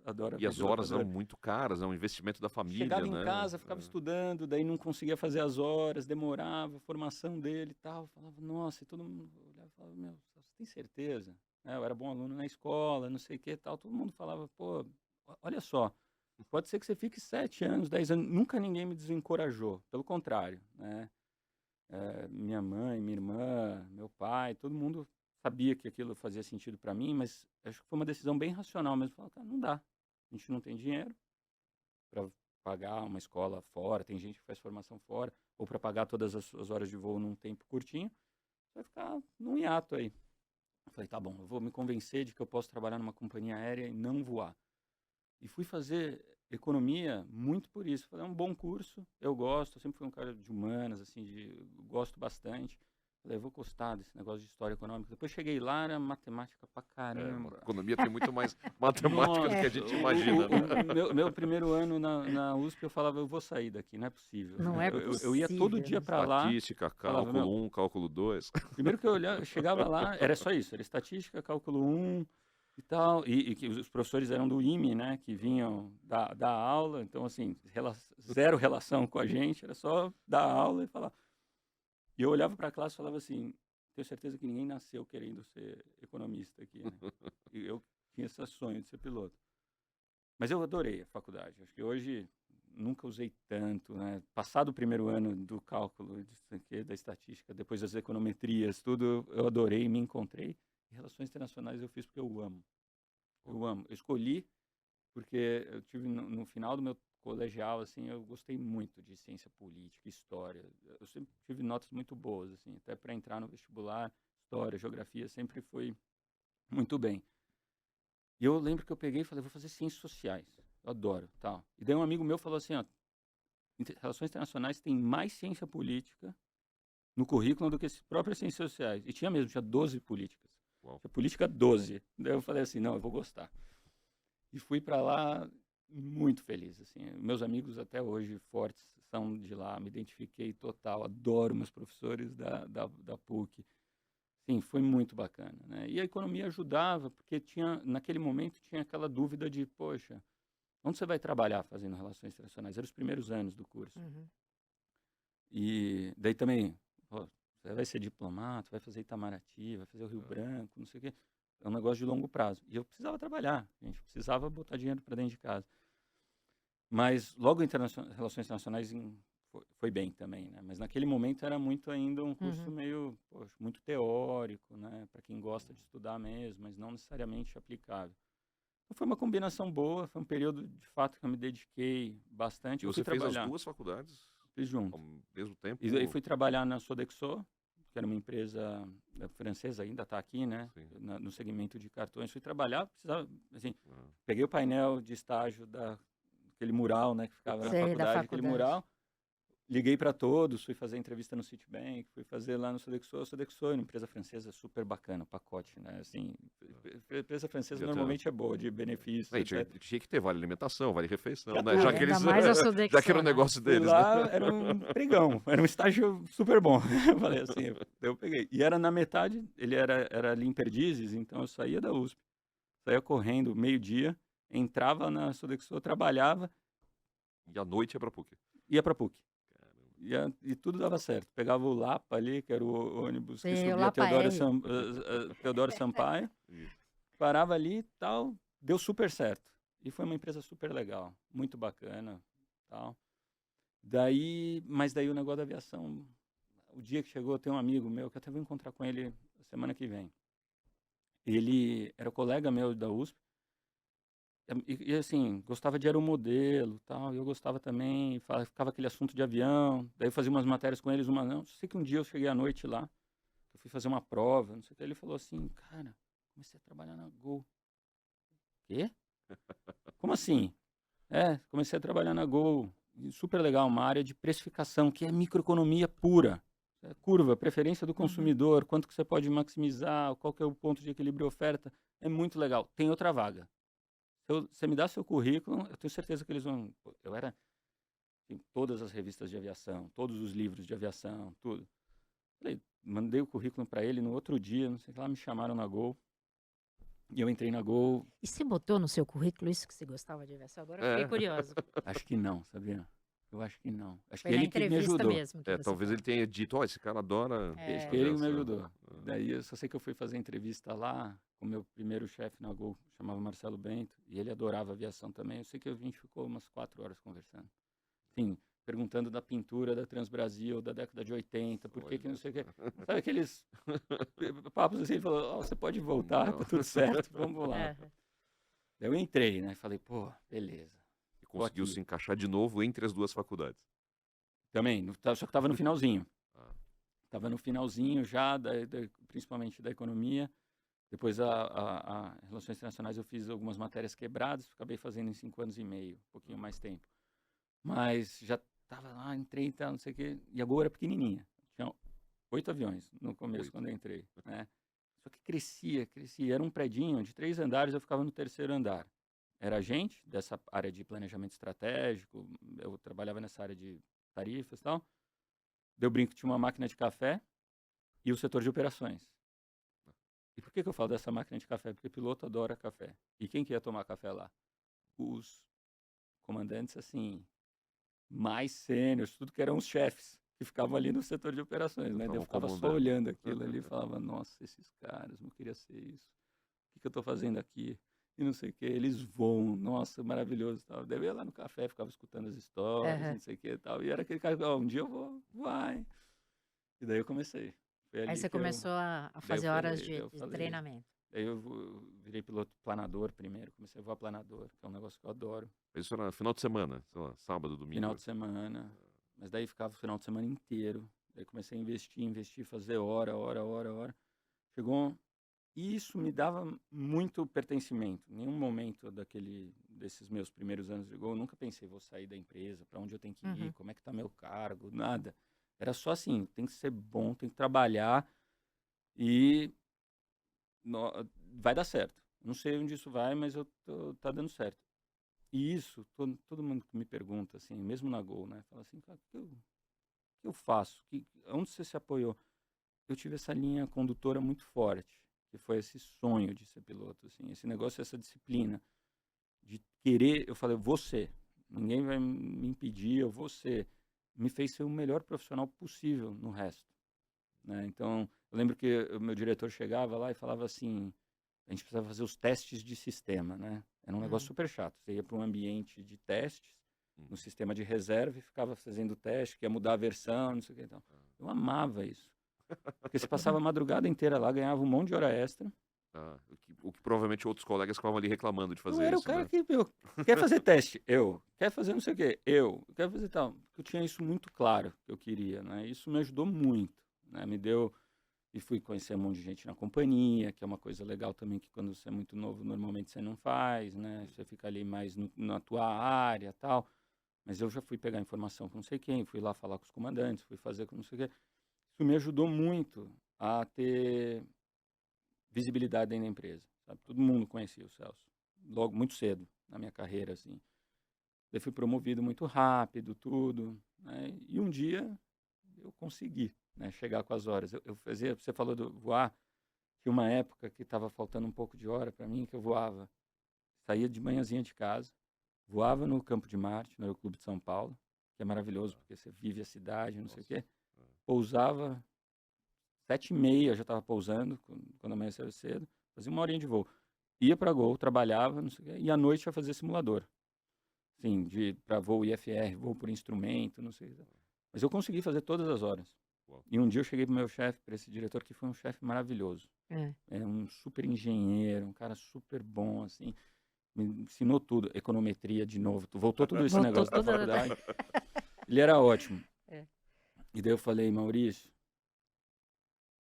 Adoro E as horas eram muito caras, é um investimento da família, chegava né? em casa, ficava estudando, daí não conseguia fazer as horas, demorava, a formação dele e tal. Falava, nossa, e todo mundo olhava e falava, meu, você tem certeza? Eu era bom aluno na escola, não sei o que e tal. Todo mundo falava, pô, olha só, pode ser que você fique 7 anos, 10 anos. Nunca ninguém me desencorajou, pelo contrário, né? Minha mãe, minha irmã, meu pai, todo mundo sabia que aquilo fazia sentido para mim, mas acho que foi uma decisão bem racional mesmo. Falei, cara, não dá, a gente não tem dinheiro para pagar uma escola fora, tem gente que faz formação fora, ou para pagar todas as horas de voo num tempo curtinho, vai ficar num hiato aí. Eu falei, tá bom, eu vou me convencer de que eu posso trabalhar numa companhia aérea e não voar. E fui fazer economia muito por isso. Falei, é um bom curso, eu gosto, eu sempre fui um cara de humanas, assim, gosto bastante. Falei, eu vou gostar desse negócio de história econômica. Depois cheguei lá, era matemática pra caramba. A economia tem muito mais matemática do que a gente imagina, né? Meu primeiro ano na USP, eu falava, eu vou sair daqui, não é possível. Não é Eu ia todo dia para lá. Estatística, falava, cálculo 1, cálculo 2. Primeiro que eu chegava lá, era só isso, era estatística, cálculo 1 e tal, e que os professores eram do IME, né, que vinham dar aula, então, assim, zero relação com a gente, era só dar aula e falar. E eu olhava para a classe e falava assim, tenho certeza que ninguém nasceu querendo ser economista aqui, né? E eu tinha esse sonho de ser piloto. Mas eu adorei a faculdade, acho que hoje nunca usei tanto, né? Passado o primeiro ano do cálculo, da estatística, depois das econometrias, tudo, eu adorei, me encontrei. E relações internacionais eu fiz porque eu amo. Eu amo. Eu escolhi porque eu tive no final do meu colegial, assim, eu gostei muito de ciência política, história. Eu sempre tive notas muito boas, assim, até para entrar no vestibular, história, geografia, sempre foi muito bem. E eu lembro que eu peguei e falei, vou fazer ciências sociais. Eu adoro, tal. E daí um amigo meu falou assim, ó, relações internacionais tem mais ciência política no currículo do que as próprias ciências sociais. E tinha mesmo, tinha 12 políticas. Uau. Tinha política 12. Daí eu falei assim, não, eu vou gostar. E fui para lá muito feliz, assim. Meus amigos até hoje fortes são de lá, me identifiquei total, adoro meus professores da PUC. Sim, foi muito bacana, né? E a economia ajudava, porque naquele momento tinha aquela dúvida de, poxa, onde você vai trabalhar fazendo relações internacionais? Eram os primeiros anos do curso. E daí também, você vai ser diplomata, vai fazer Itamaraty, vai fazer o Rio Branco, não sei o quê. É um negócio de longo prazo. E eu precisava trabalhar, a gente precisava botar dinheiro para dentro de casa. Mas logo Relações Internacionais foi bem também, né? Mas naquele momento era muito ainda um curso meio, poxa, muito teórico, né? Para quem gosta de estudar mesmo, mas não necessariamente aplicável. Então foi uma combinação boa, foi um período de fato que eu me dediquei bastante. E você fez as duas faculdades? Fiz junto. Ao mesmo tempo? E aí fui trabalhar na Sodexo, que era uma empresa francesa, ainda está aqui, né? No segmento de cartões. Fui trabalhar, precisava, assim, peguei o painel de estágio daquele mural, né? Que ficava na faculdade, aquele mural. Liguei para todos, fui fazer entrevista no Citibank, fui fazer lá no Sodexo. Sodexo é uma empresa francesa super bacana, o pacote, né? Assim, empresa francesa normalmente é boa, de benefícios. Tinha que ter vale alimentação, vale refeição, né? Já que já que era o negócio deles. Lá né? era um pregão, era um estágio super bom. Eu falei assim, eu peguei. E era na metade, ele era ali em Perdizes, então eu saía da USP, saía correndo meio-dia, entrava na Sodexo, trabalhava. E à noite ia para PUC. Ia para PUC. E tudo dava certo. Pegava o Lapa ali, que era o ônibus que subia Teodoro Sampaio, parava ali e tal, deu super certo. E foi uma empresa super legal, muito bacana, tal. Mas daí o negócio da aviação, o dia que chegou, tem um amigo meu, que eu até vou encontrar com ele semana que vem. Ele era colega meu da USP, assim, gostava de aeromodelo e tal, e eu gostava também, ficava aquele assunto de avião, daí eu fazia umas matérias com eles, uma não. Sei que um dia eu cheguei à noite lá, eu fui fazer uma prova, não sei o que, ele falou assim, cara, comecei a trabalhar na Gol. Quê? Como assim? Comecei a trabalhar na Gol, e super legal, uma área de precificação, que é microeconomia pura. É curva, preferência do consumidor, quanto que você pode maximizar, qual que é o ponto de equilíbrio e oferta. É muito legal. Tem outra vaga. Você me dá seu currículo, eu tenho certeza que eles vão... Pô, eu era em todas as revistas de aviação, todos os livros de aviação, tudo. Falei, mandei o currículo para ele no outro dia, não sei o que lá, me chamaram na Gol. E eu entrei na Gol. E você botou no seu currículo isso que você gostava de aviação? Agora eu fiquei curioso. Acho que não, sabia? Eu acho que não. Acho Foi que na ele que me entrevista ajudou. mesmo que você Talvez ele falou. tenha dito, esse cara adora Acho que ele que me aviação. ajudou. Daí eu só sei que eu fui fazer entrevista lá com o meu primeiro chefe na Gol, chamava Marcelo Bento, e ele adorava aviação também. Eu sei que a gente ficou umas 4 horas conversando. Sim, perguntando da pintura da Transbrasil da década de 80, por que não sei o que. Sabe aqueles papos assim, ele falou, você pode voltar, tá tudo certo, vamos lá. Daí eu entrei, né, falei, pô, beleza. E conseguiu se encaixar de novo entre as duas faculdades. Também, só que estava no finalzinho. Estava no finalzinho já, principalmente da economia. Depois, a Relações Internacionais, eu fiz algumas matérias quebradas, acabei fazendo em 5 anos e meio, um pouquinho mais tempo. Mas já estava lá, entrei e tal, não sei o quê. E a Gol era pequenininha. Tinha 8 aviões no começo, quando eu entrei, né? Só que crescia. Era um predinho de 3 andares, eu ficava no 3º andar. Era a gente, dessa área de planejamento estratégico, eu trabalhava nessa área de tarifas e tal. Deu brinco, tinha uma máquina de café e o setor de operações. E por que eu falo dessa máquina de café? Porque piloto adora café. E quem que ia tomar café lá? Os comandantes, assim, mais sêniores, tudo que eram os chefes, que ficavam ali no setor de operações, né? Eu ficava só olhando aquilo ali e falava, nossa, esses caras, não queria ser isso. O que eu tô fazendo aqui? E não sei o que, eles voam, nossa, maravilhoso e tal. Daí eu ia lá no café, ficava escutando as histórias, não sei o que e tal. E era aquele cara, um dia eu vou, vai. E daí eu comecei. Aí você começou a fazer horas de treinamento. Daí eu virei piloto planador primeiro, comecei a voar planador, que é um negócio que eu adoro. Isso era final de semana, sei lá, sábado, domingo? Final de semana, mas daí ficava o final de semana inteiro. Daí comecei a investir, fazer hora. Chegou... E isso me dava muito pertencimento. Em nenhum momento desses meus primeiros anos de Gol, eu nunca pensei, vou sair da empresa, para onde eu tenho que ir, como é que tá meu cargo, nada. Era só assim, tem que ser bom, tem que trabalhar e vai dar certo. Não sei onde isso vai, mas tá dando certo. E isso, todo mundo que me pergunta, assim, mesmo na Gol, né, fala assim, cara, o que eu faço? Onde você se apoiou? Eu tive essa linha condutora muito forte, que foi esse sonho de ser piloto, assim, esse negócio, essa disciplina de querer, eu falei, você, ninguém vai me impedir, eu vou ser, me fez ser o melhor profissional possível no resto, né? Então, eu lembro que o meu diretor chegava lá e falava assim, a gente precisava fazer os testes de sistema, né? Era um negócio super chato, você ia para um ambiente de testes, no sistema de reserva e ficava fazendo teste, que ia mudar a versão, não sei o que e tal. Eu amava isso. Porque você passava a madrugada inteira lá, ganhava um monte de hora extra. O que provavelmente outros colegas ficavam ali reclamando de fazer isso. Eu era o cara que, quer fazer teste? Quer fazer não sei o quê? Quer fazer tal. Eu tinha isso muito claro que eu queria, né? Isso me ajudou muito, né? Me deu... E fui conhecer um monte de gente na companhia, que é uma coisa legal também, que quando você é muito novo, normalmente você não faz, né? Você fica ali mais na tua área e tal. Mas eu já fui pegar informação com não sei quem, fui lá falar com os comandantes, fui fazer com não sei o quê. Isso me ajudou muito a ter visibilidade dentro da empresa, sabe? Todo mundo conhecia o Celso, logo, muito cedo na minha carreira, assim. Daí fui promovido muito rápido, tudo, né? E um dia eu consegui, né, chegar com as horas. Eu fazia, você falou do voar, que uma época que estava faltando um pouco de hora para mim, que eu voava, saía de manhãzinha de casa, voava no Campo de Marte, no Aeroclube de São Paulo, que é maravilhoso, porque você vive a cidade, não sei o quê. Pousava 7h30, já estava pousando, quando amanheceu cedo, fazia 1 horinha de voo. Ia para Gol, trabalhava, não sei o quê, e à noite ia fazer simulador. Sim, para voo IFR, voo por instrumento, não sei. Mas eu consegui fazer todas as horas. Uau. E um dia eu cheguei pro meu chefe, para esse diretor, que foi um chefe maravilhoso. É. É um super engenheiro, um cara super bom, assim. Me ensinou tudo. Econometria de novo. Voltou tudo esse Voltou negócio da tudo. faculdade. Ele era ótimo. É. E daí eu falei, Maurício,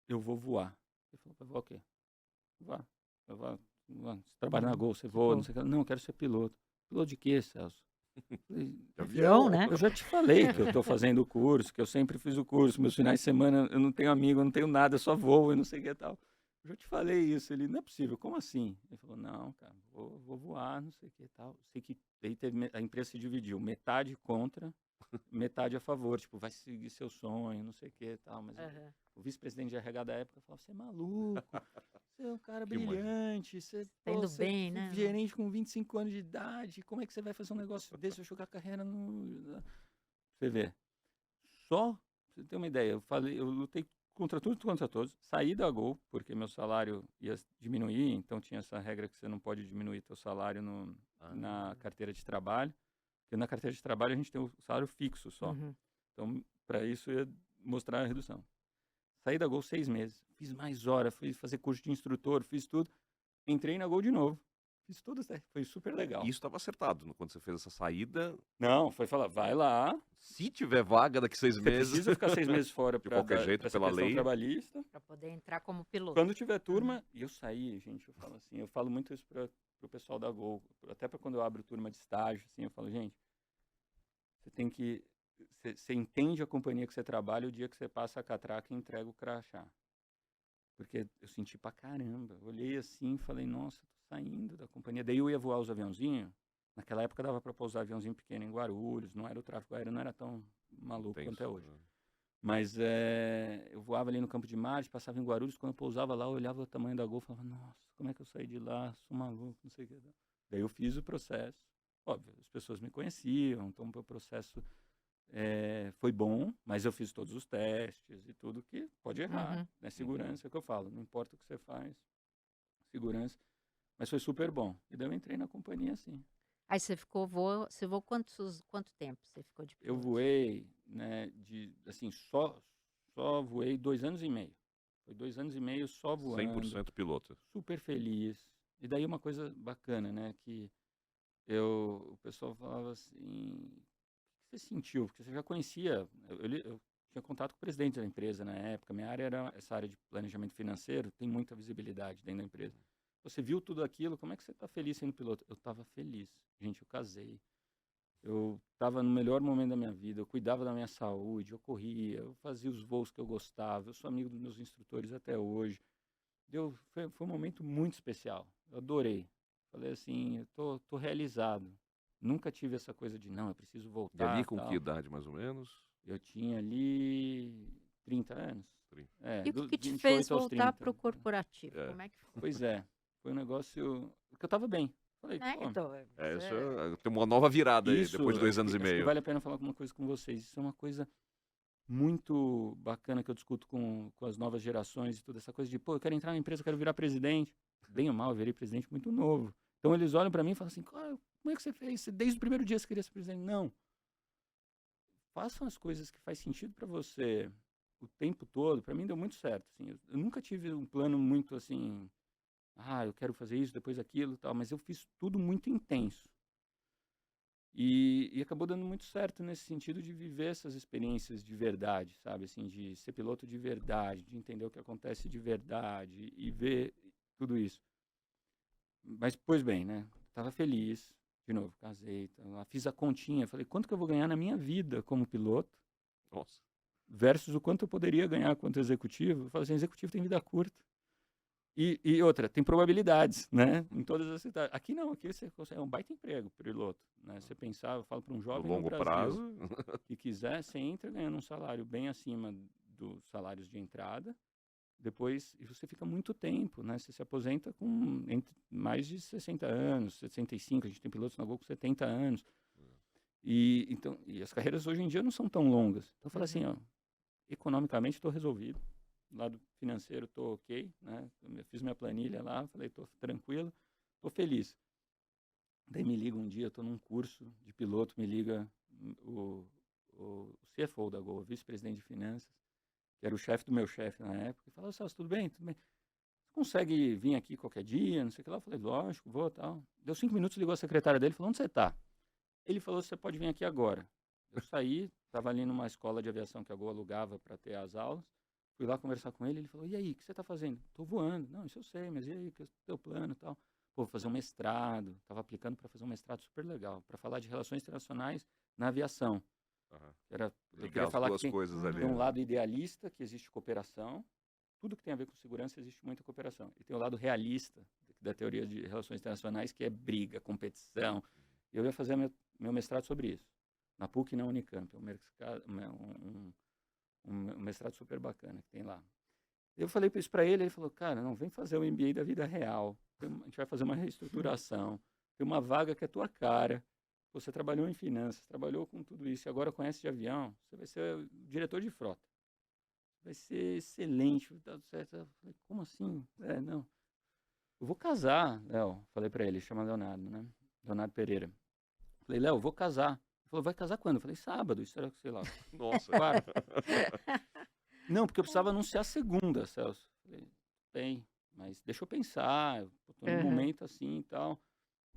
eu vou voar. Ele falou, vai voar o quê? Vá. Você trabalha na Gol, você voa, não sei o que. Não, eu quero ser piloto. Piloto de quê, Celso? Falei, De Avião, né? eu já te falei que eu estou fazendo o curso, que eu sempre fiz o curso. Meus finais de semana eu não tenho amigo, eu não tenho nada, eu só voo e não sei o que e tal. Eu já te falei isso. Ele, não é possível, como assim? Ele falou, não, cara, vou voar, não sei o que e tal. Sei que daí a empresa se dividiu, metade contra, metade a favor. Tipo, vai seguir seu sonho, não sei o que e tal. Mas Aham. o vice-presidente de RH da época falava, você é maluco, você é um cara Que brilhante, você Tá indo você bem, né? gerente com 25 anos de idade, como é que você vai fazer um negócio desse, vai jogar a carreira no... Você vê, só, pra você ter uma ideia, eu lutei contra tudo e contra todos, saí da Gol, porque meu salário ia diminuir, então tinha essa regra que você não pode diminuir teu salário na carteira de trabalho, porque na carteira de trabalho a gente tem o salário fixo só. Uhum. Então, para isso, eu ia mostrar a redução. Saí da Gol 6 meses. Fiz mais horas, fui fazer curso de instrutor, fiz tudo. Entrei na Gol de novo. Fiz tudo certo. Foi super legal. Isso estava acertado quando você fez essa saída. Não, foi falar, vai lá. Se tiver vaga daqui 6 Você meses. precisa ficar 6 meses fora De qualquer jeito, pra essa pela questão lei. trabalhista. Para poder entrar como piloto. Quando tiver turma, e eu saí, gente, eu falo assim, eu falo muito isso pro pessoal da Gol, até para quando eu abro turma de estágio, assim, eu falo, gente, você tem que, você entende a companhia que você trabalha o dia que você passa a catraca e entrega o crachá. Porque eu senti pra caramba, eu olhei assim e falei, nossa, tô saindo da companhia. Daí eu ia voar os aviãozinhos, naquela época dava para pousar aviãozinho pequeno em Guarulhos, não era o tráfego aéreo, não era tão maluco quanto é hoje. Mas eu voava ali no Campo de Marte, passava em Guarulhos, quando eu pousava lá, eu olhava o tamanho da Gol e falava, nossa, como é que eu saí de lá? Sou maluco, não sei o que. Daí eu fiz o processo. Óbvio, as pessoas me conheciam, então o processo foi bom, mas eu fiz todos os testes e tudo que pode errar. Uhum. Né? Segurança é o que eu falo, não importa o que você faz, segurança. Mas foi super bom. E daí eu entrei na companhia assim. Aí você voou quanto tempo você ficou de Eu piloto? voei, né, assim, só voei 2 anos e meio. Foi 2 anos e meio só voando. 100% piloto. Super feliz. E daí uma coisa bacana, né, que o pessoal falava assim, o que você sentiu? Porque você já conhecia, eu tinha contato com o presidente da empresa na época, minha área era essa área de planejamento financeiro, tem muita visibilidade dentro da empresa. Você viu tudo aquilo, como é que você está feliz sendo piloto? Eu estava feliz. Gente, eu casei. Eu estava no melhor momento da minha vida, eu cuidava da minha saúde, eu corria, eu fazia os voos que eu gostava, eu sou amigo dos meus instrutores até hoje. Foi um momento muito especial, eu adorei. Falei assim, eu tô realizado. Nunca tive essa coisa de, não, eu preciso E voltar, ali com tal. que idade, mais ou menos? Eu tinha ali 30 anos. 30. E o que te 28 fez aos voltar 30. para o corporativo? É. Como é que foi? Pois é, foi um negócio que eu estava bem. Falei, pô, Então, Isso tem uma nova virada aí, isso, depois de 2 anos e acho que meio. vale a pena falar uma coisa com vocês. Isso é uma coisa muito bacana que eu discuto com as novas gerações e toda essa coisa de, pô, eu quero entrar na empresa, eu quero virar presidente. Bem ou mal, eu virei presidente muito novo. Então eles olham para mim e falam assim, cara, como é que você fez? Desde o primeiro dia você queria ser presidente? Não. Façam as coisas que faz sentido para você o tempo todo. Para mim deu muito certo. Assim. Eu nunca tive um plano muito assim, eu quero fazer isso, depois aquilo e tal, mas eu fiz tudo muito intenso. E acabou dando muito certo nesse sentido de viver essas experiências de verdade, sabe? Assim, de ser piloto de verdade, de entender o que acontece de verdade e ver tudo isso. Mas, pois bem, né? Tava feliz, de novo, casei, fiz a continha, falei, quanto que eu vou ganhar na minha vida como piloto Nossa. versus o quanto eu poderia ganhar quanto executivo? Eu falei assim, executivo tem vida curta. E outra, tem probabilidades, né? Em todas as cidades. Aqui não, aqui você consegue, é um baita emprego, piloto. Né? Você pensar, eu falo para um No jovem longo no Brasil prazo. que quiser, você entra ganhando um salário bem acima dos salários de entrada, depois, e você fica muito tempo, né? Você se aposenta com mais de 60 anos, 65, a gente tem pilotos na Gol com 70 anos. E as carreiras hoje em dia não são tão longas. Então eu falo assim, ó, economicamente estou resolvido. Lado financeiro estou ok, né? Eu fiz minha planilha lá, falei, estou tranquilo, estou feliz. Daí me liga um dia, eu estou num curso de piloto, me liga o CFO da Gol, o vice-presidente de finanças, que era o chefe do meu chefe na época, e falou: Celso, tudo bem? Tudo bem. Você consegue vir aqui qualquer dia? Não sei o que lá. Eu falei: lógico, vou, tal. Deu 5 minutos, ligou a secretária dele e falou: onde você está? Ele falou: você pode vir aqui agora. Eu saí, estava ali numa escola de aviação que a Gol alugava para ter as aulas. Fui lá conversar com ele, ele falou: e aí, o que você está fazendo? Estou voando. Não, isso eu sei, mas e aí, que é o teu plano e tal? Pô, vou fazer um mestrado. Estava aplicando para fazer um mestrado super legal, para falar de relações internacionais na aviação. Aham. Eu Ligar queria as falar que duas coisas ali, tem um né? lado idealista, que existe cooperação. Tudo que tem a ver com segurança, existe muita cooperação. E tem o lado realista da teoria de relações internacionais, que é briga, competição. Eu ia fazer meu mestrado sobre isso, na PUC e na Unicamp. Um mestrado super bacana que tem lá. Eu falei isso para ele, ele falou: cara, não, vem fazer o MBA da vida real. A gente vai fazer uma reestruturação. Tem uma vaga que é tua cara. Você trabalhou em finanças, trabalhou com tudo isso, e agora conhece de avião. Você vai ser o diretor de frota. Vai ser excelente, vai dar certo. Eu falei: como assim? Não. Eu vou casar, Léo. Falei para ele, chama Leonardo, né? Leonardo Pereira. Falei: Léo, eu vou casar. Ele falou: vai casar quando? Eu falei: sábado, isso era, sei lá, Nossa. quarta. Não, porque eu precisava anunciar segunda, Celso. Falei: bem, mas deixa eu pensar, eu tô num Aham. momento assim e tal.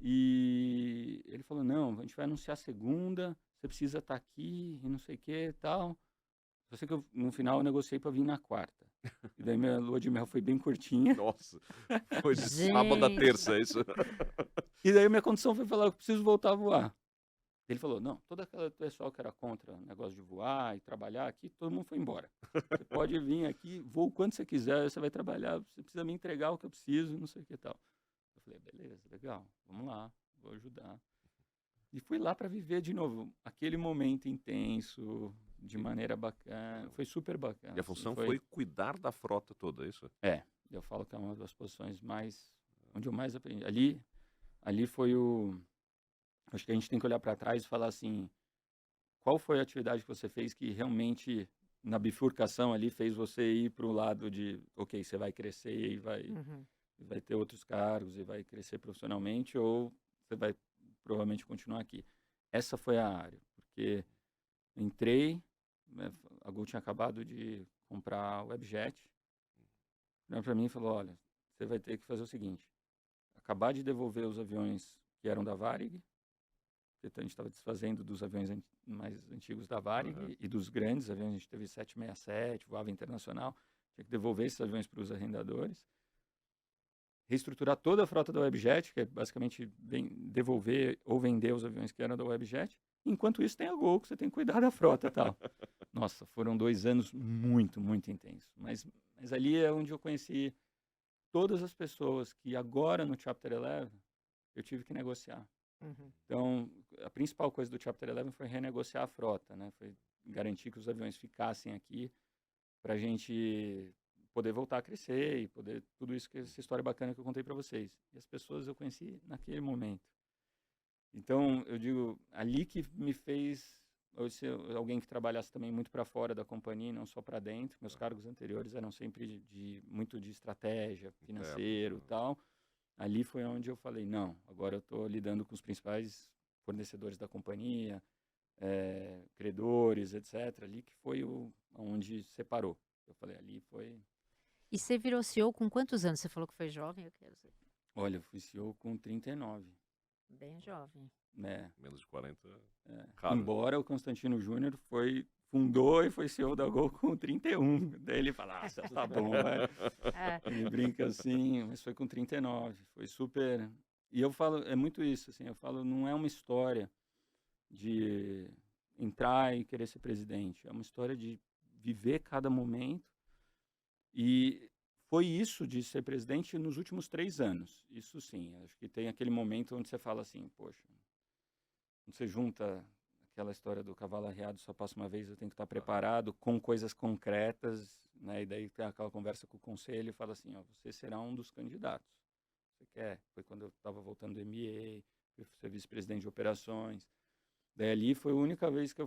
E ele falou: não, a gente vai anunciar segunda, você precisa estar aqui e não sei o que e tal. Só sei que no final eu negociei para vir na quarta. E daí minha lua de mel foi bem curtinha. Nossa. Foi de sábado a Gente. terça, é isso? E daí minha condição foi falar: eu preciso voltar a voar. Ele falou: não, todo aquele pessoal que era contra o negócio de voar e trabalhar aqui, todo mundo foi embora. Você pode vir aqui, voa o quanto você quiser, você vai trabalhar, você precisa me entregar o que eu preciso, não sei o que e tal. Eu falei: beleza, legal, vamos lá, vou ajudar. E fui lá para viver de novo aquele momento intenso, de maneira bacana, foi super bacana. E a assim, função foi cuidar da frota toda, é isso? eu falo que é uma das posições onde eu mais aprendi. Ali foi acho que a gente tem que olhar para trás e falar assim: qual foi a atividade que você fez que realmente, na bifurcação ali, fez você ir para o lado de, ok, você vai crescer e Uhum. vai ter outros cargos e vai crescer profissionalmente, ou você vai provavelmente continuar aqui. Essa foi a área, porque entrei, né, a Gol tinha acabado de comprar o Webjet, olhou para mim e falou: olha, você vai ter que fazer o seguinte, acabar de devolver os aviões que eram da Varig, porque a gente estava desfazendo dos aviões mais antigos da Varig Aham. e dos grandes aviões. A gente teve 767, voava internacional, tinha que devolver esses aviões para os arrendadores. Reestruturar toda a frota da Webjet, que é basicamente devolver ou vender os aviões que eram da Webjet. Enquanto isso, tem a Gol, que você tem que cuidar da frota e tal. Nossa, foram 2 anos muito, muito intensos. Mas ali é onde eu conheci todas as pessoas que agora no Chapter 11 eu tive que negociar. Uhum. Então, a principal coisa do Chapter 11 foi renegociar a frota, né? Foi garantir que os aviões ficassem aqui para a gente poder voltar a crescer e poder tudo isso, que essa história bacana que eu contei para vocês. E as pessoas eu conheci naquele momento. Então, eu digo, ali que me fez eu ser alguém que trabalhasse também muito para fora da companhia, não só para dentro. Meus cargos anteriores eram sempre muito de estratégia, financeiro e tal. Ali foi onde eu falei: não, agora eu estou lidando com os principais fornecedores da companhia, credores, etc. Ali que foi onde separou. Eu falei: ali foi... E você virou CEO com quantos anos? Você falou que foi jovem, eu quero saber. Olha, eu fui CEO com 39, Bem jovem. né? Menos de 40. Raro. Embora o Constantino Júnior fundou e foi CEO da Gol com 31. Daí ele fala: ah, Celso, tá bom, vai. Ele brinca assim, mas foi com 39. Foi super... E eu falo, é muito isso, assim, eu falo, não é uma história de entrar e querer ser presidente. É uma história de viver cada momento. E foi isso de ser presidente nos últimos 3 anos. Isso sim, acho que tem aquele momento onde você fala assim: poxa, quando você junta aquela história do cavalo arriado só passa uma vez, eu tenho que estar preparado com coisas concretas, né? E daí tem aquela conversa com o conselho e fala assim: ó, você será um dos candidatos. Você quer? Foi quando eu estava voltando do MBA, fui ser vice-presidente de operações. Daí ali foi a única vez que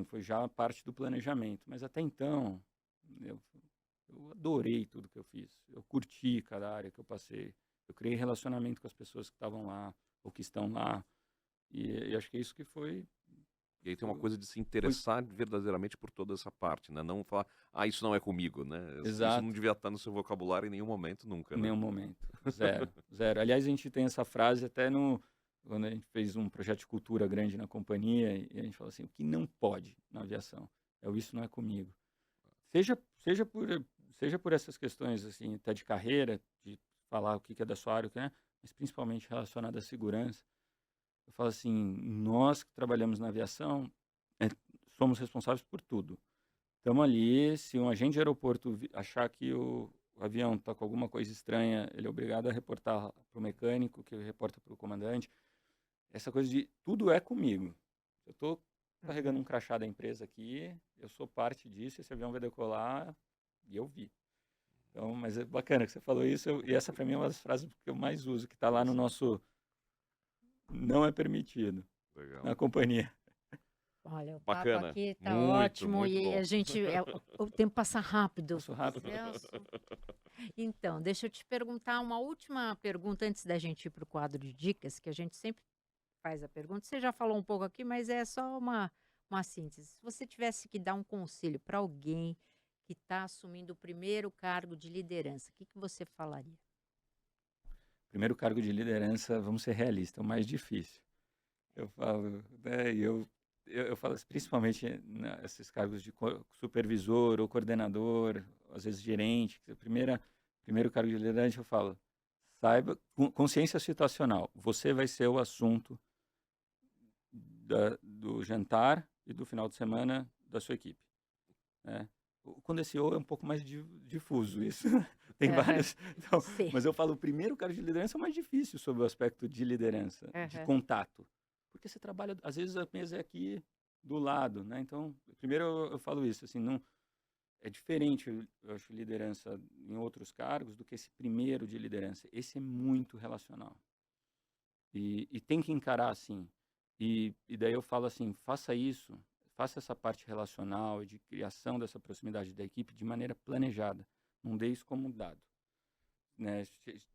foi já parte do planejamento. Mas até então, eu adorei tudo que eu fiz. Eu curti cada área que eu passei. Eu criei relacionamento com as pessoas que estavam lá. ou que estão lá. E acho que é isso que foi... E aí tem uma coisa de se interessar verdadeiramente por toda essa parte, né? Não falar, isso não é comigo, né? Isso Exato. não devia estar no seu vocabulário em nenhum momento, nunca, Em né? nenhum momento. Zero. Zero. Aliás, a gente tem essa frase até quando a gente fez um projeto de cultura grande na companhia, e a gente fala assim, o que não pode na aviação é o isso não é comigo. Seja por essas questões, assim, até de carreira, de falar o que é da sua área, o que é, mas principalmente relacionado à segurança. Eu falo assim, nós que trabalhamos na aviação, somos responsáveis por tudo. Estamos ali, se um agente de aeroporto achar que o avião está com alguma coisa estranha, ele é obrigado a reportar para o mecânico, que reporta para o comandante. Essa coisa de tudo é comigo. Eu estou carregando um crachá da empresa aqui, eu sou parte disso, esse avião vai decolar e eu vi. Então, mas é bacana que você falou isso, e essa para mim é uma das frases que eu mais uso, que está lá no nosso não é permitido Legal. na companhia. Olha, o Bacana. papo aqui tá Muito, ótimo muito e bom. a gente, o tempo passa rápido. Passo rápido. Celso. Então, deixa eu te perguntar uma última pergunta antes da gente ir para o quadro de dicas, que a gente sempre faz a pergunta. Você já falou um pouco aqui, mas é só uma síntese. Se você tivesse que dar um conselho para alguém que está assumindo o primeiro cargo de liderança, o que você falaria? Primeiro cargo de liderança, vamos ser realistas, é o mais difícil. Eu falo, né, eu falo assim, principalmente esses cargos de supervisor ou coordenador, às vezes gerente, primeiro cargo de liderança, eu falo, saiba, consciência situacional, você vai ser o assunto do jantar e do final de semana da sua equipe, né? Quando esse é um pouco mais difuso isso. Tem vários. Então, mas eu falo, o primeiro cargo de liderança é o mais difícil sob o aspecto de liderança, de contato. Porque você trabalha, às vezes a mesa é aqui do lado, né? Então, primeiro eu falo isso, assim, não é diferente, eu acho, liderança em outros cargos do que esse primeiro de liderança. Esse é muito relacional. E tem que encarar assim. E daí eu falo assim, faça isso, faça essa parte relacional e de criação dessa proximidade da equipe de maneira planejada. Não dê isso como dado, né?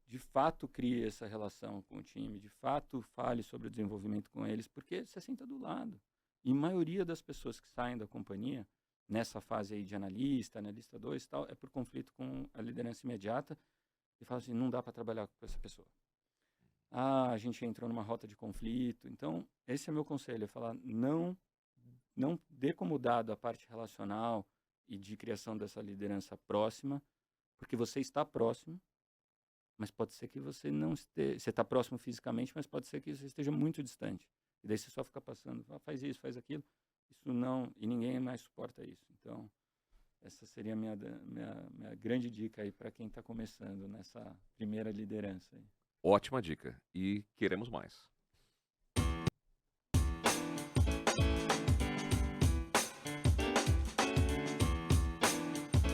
De fato, crie essa relação com o time, de fato, fale sobre o desenvolvimento com eles, porque você senta do lado. E a maioria das pessoas que saem da companhia, nessa fase aí de analista 2 e tal, é por conflito com a liderança imediata e fala assim, não dá para trabalhar com essa pessoa. A gente entrou numa rota de conflito. Então, esse é meu conselho, é falar, não dê como dado a parte relacional e de criação dessa liderança próxima, porque você está próximo, mas pode ser que você não esteja... Você está próximo fisicamente, mas pode ser que você esteja muito distante. E daí você só fica passando, faz isso, faz aquilo. Isso não... E ninguém mais suporta isso. Então, essa seria a minha grande dica aí para quem está começando nessa primeira liderança aí. Ótima dica. E queremos mais.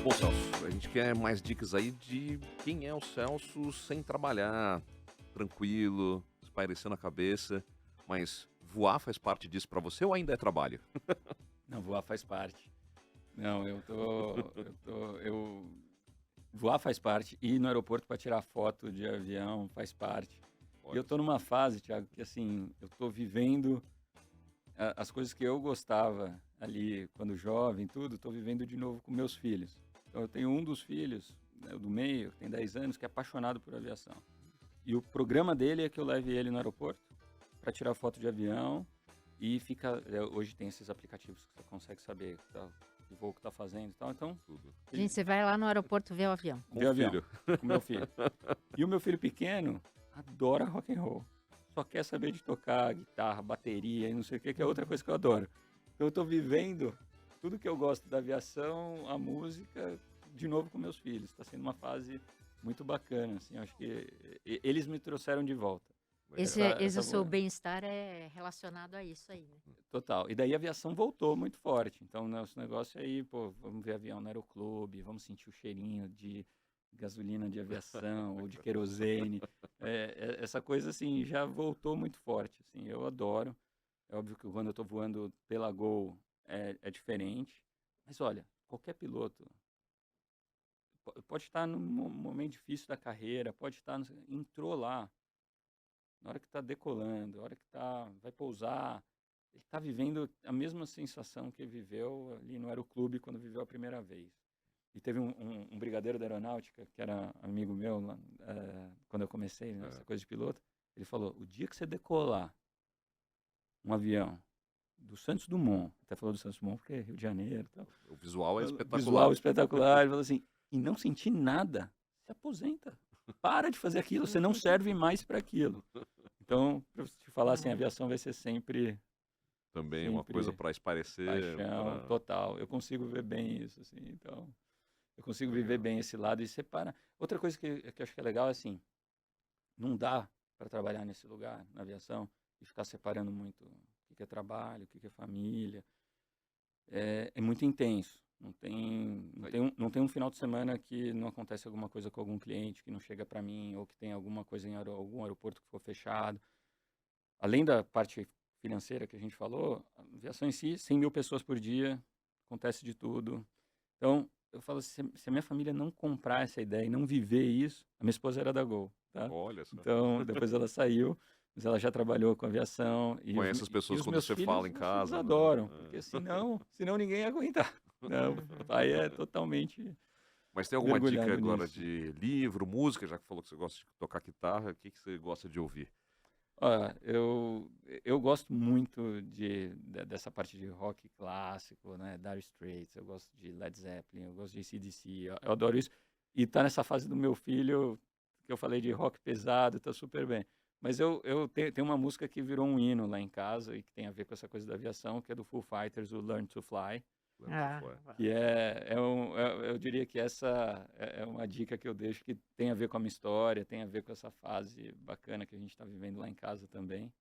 Bom, Celso, a gente quer mais dicas aí de quem é o Celso sem trabalhar, tranquilo, espairecendo a cabeça. Mas voar faz parte disso para você ou ainda é trabalho? Não, voar faz parte. Não, voar faz parte. Ir no aeroporto para tirar foto de avião faz parte. E eu tô numa fase, Thiago, que assim, eu tô vivendo as coisas que eu gostava ali quando jovem, tudo, tô vivendo de novo com meus filhos. Então eu tenho um dos filhos, né, do meio, que tem 10 anos, que é apaixonado por aviação. E o programa dele é que eu leve ele no aeroporto para tirar foto de avião e fica... Hoje tem esses aplicativos que você consegue saber o voo que tá fazendo e tal, então... Tudo. Gente, você vai lá no aeroporto ver o avião. Ver o avião, com meu filho. E o meu filho pequeno adora rock and roll. Só quer saber de tocar guitarra, bateria e não sei o que é outra coisa que eu adoro. Então eu tô vivendo tudo que eu gosto da aviação, a música, de novo com meus filhos. Está sendo uma fase muito bacana, assim, acho que eles me trouxeram de volta. Esse seu bem-estar é relacionado a isso aí, né? Total. E daí a aviação voltou muito forte. Então, nosso negócio aí, pô, vamos ver avião no aeroclube, vamos sentir o cheirinho de gasolina de aviação ou de querosene. Essa coisa, assim, já voltou muito forte. Assim, eu adoro. É óbvio que quando eu estou voando pela Gol é diferente. Mas, olha, qualquer piloto pode estar num momento difícil da carreira, pode estar... Entrou lá na hora que está decolando, na hora que vai pousar, ele está vivendo a mesma sensação que ele viveu ali no aeroclube quando viveu a primeira vez. E teve um brigadeiro da aeronáutica, que era amigo meu, lá, quando eu comecei nessa coisa de piloto, ele falou, o dia que você decolar um avião do Santos Dumont, até falou do Santos Dumont porque é Rio de Janeiro e tal. O visual é espetacular. Visual espetacular, ele falou assim, e não sentir nada, se aposenta. Para de fazer aquilo, você não serve mais para aquilo. Então, para te falar assim, a aviação vai ser sempre Também uma coisa para esparecer. paixão total. Eu consigo ver bem isso, assim, então eu consigo viver bem esse lado e separar. Outra coisa que eu acho que é legal é assim, não dá para trabalhar nesse lugar, na aviação, e ficar separando muito o que é trabalho, o que é família. É muito intenso. Não tem um final de semana que não acontece alguma coisa com algum cliente, que não chega para mim, ou que tem alguma coisa em algum aeroporto que ficou fechado. Além da parte financeira que a gente falou, a aviação em si, 100 mil pessoas por dia, acontece de tudo. Então, eu falo, se a minha família não comprar essa ideia e não viver isso, a minha esposa era da Gol, tá? Olha só. Então, depois ela saiu, mas ela já trabalhou com aviação. Conhece as pessoas quando você fala em casa. Eles adoram, porque senão ninguém ia aguentar. Não, o pai é totalmente... Mas tem alguma dica mergulhado agora nisso. de livro, música, já que falou que você gosta de tocar guitarra, o que você gosta de ouvir? Olha, eu gosto muito dessa parte de rock clássico, né? Dire Straits, eu gosto de Led Zeppelin, eu gosto de AC/DC, eu adoro isso. E tá nessa fase do meu filho, que eu falei de rock pesado, tá super bem. Mas eu tenho uma música que virou um hino lá em casa e que tem a ver com essa coisa da aviação, que é do Foo Fighters, o Learn to Fly. Ah, Que eu diria que essa é uma dica que eu deixo que tem a ver com a minha história, tem a ver com essa fase bacana que a gente está vivendo lá em casa também.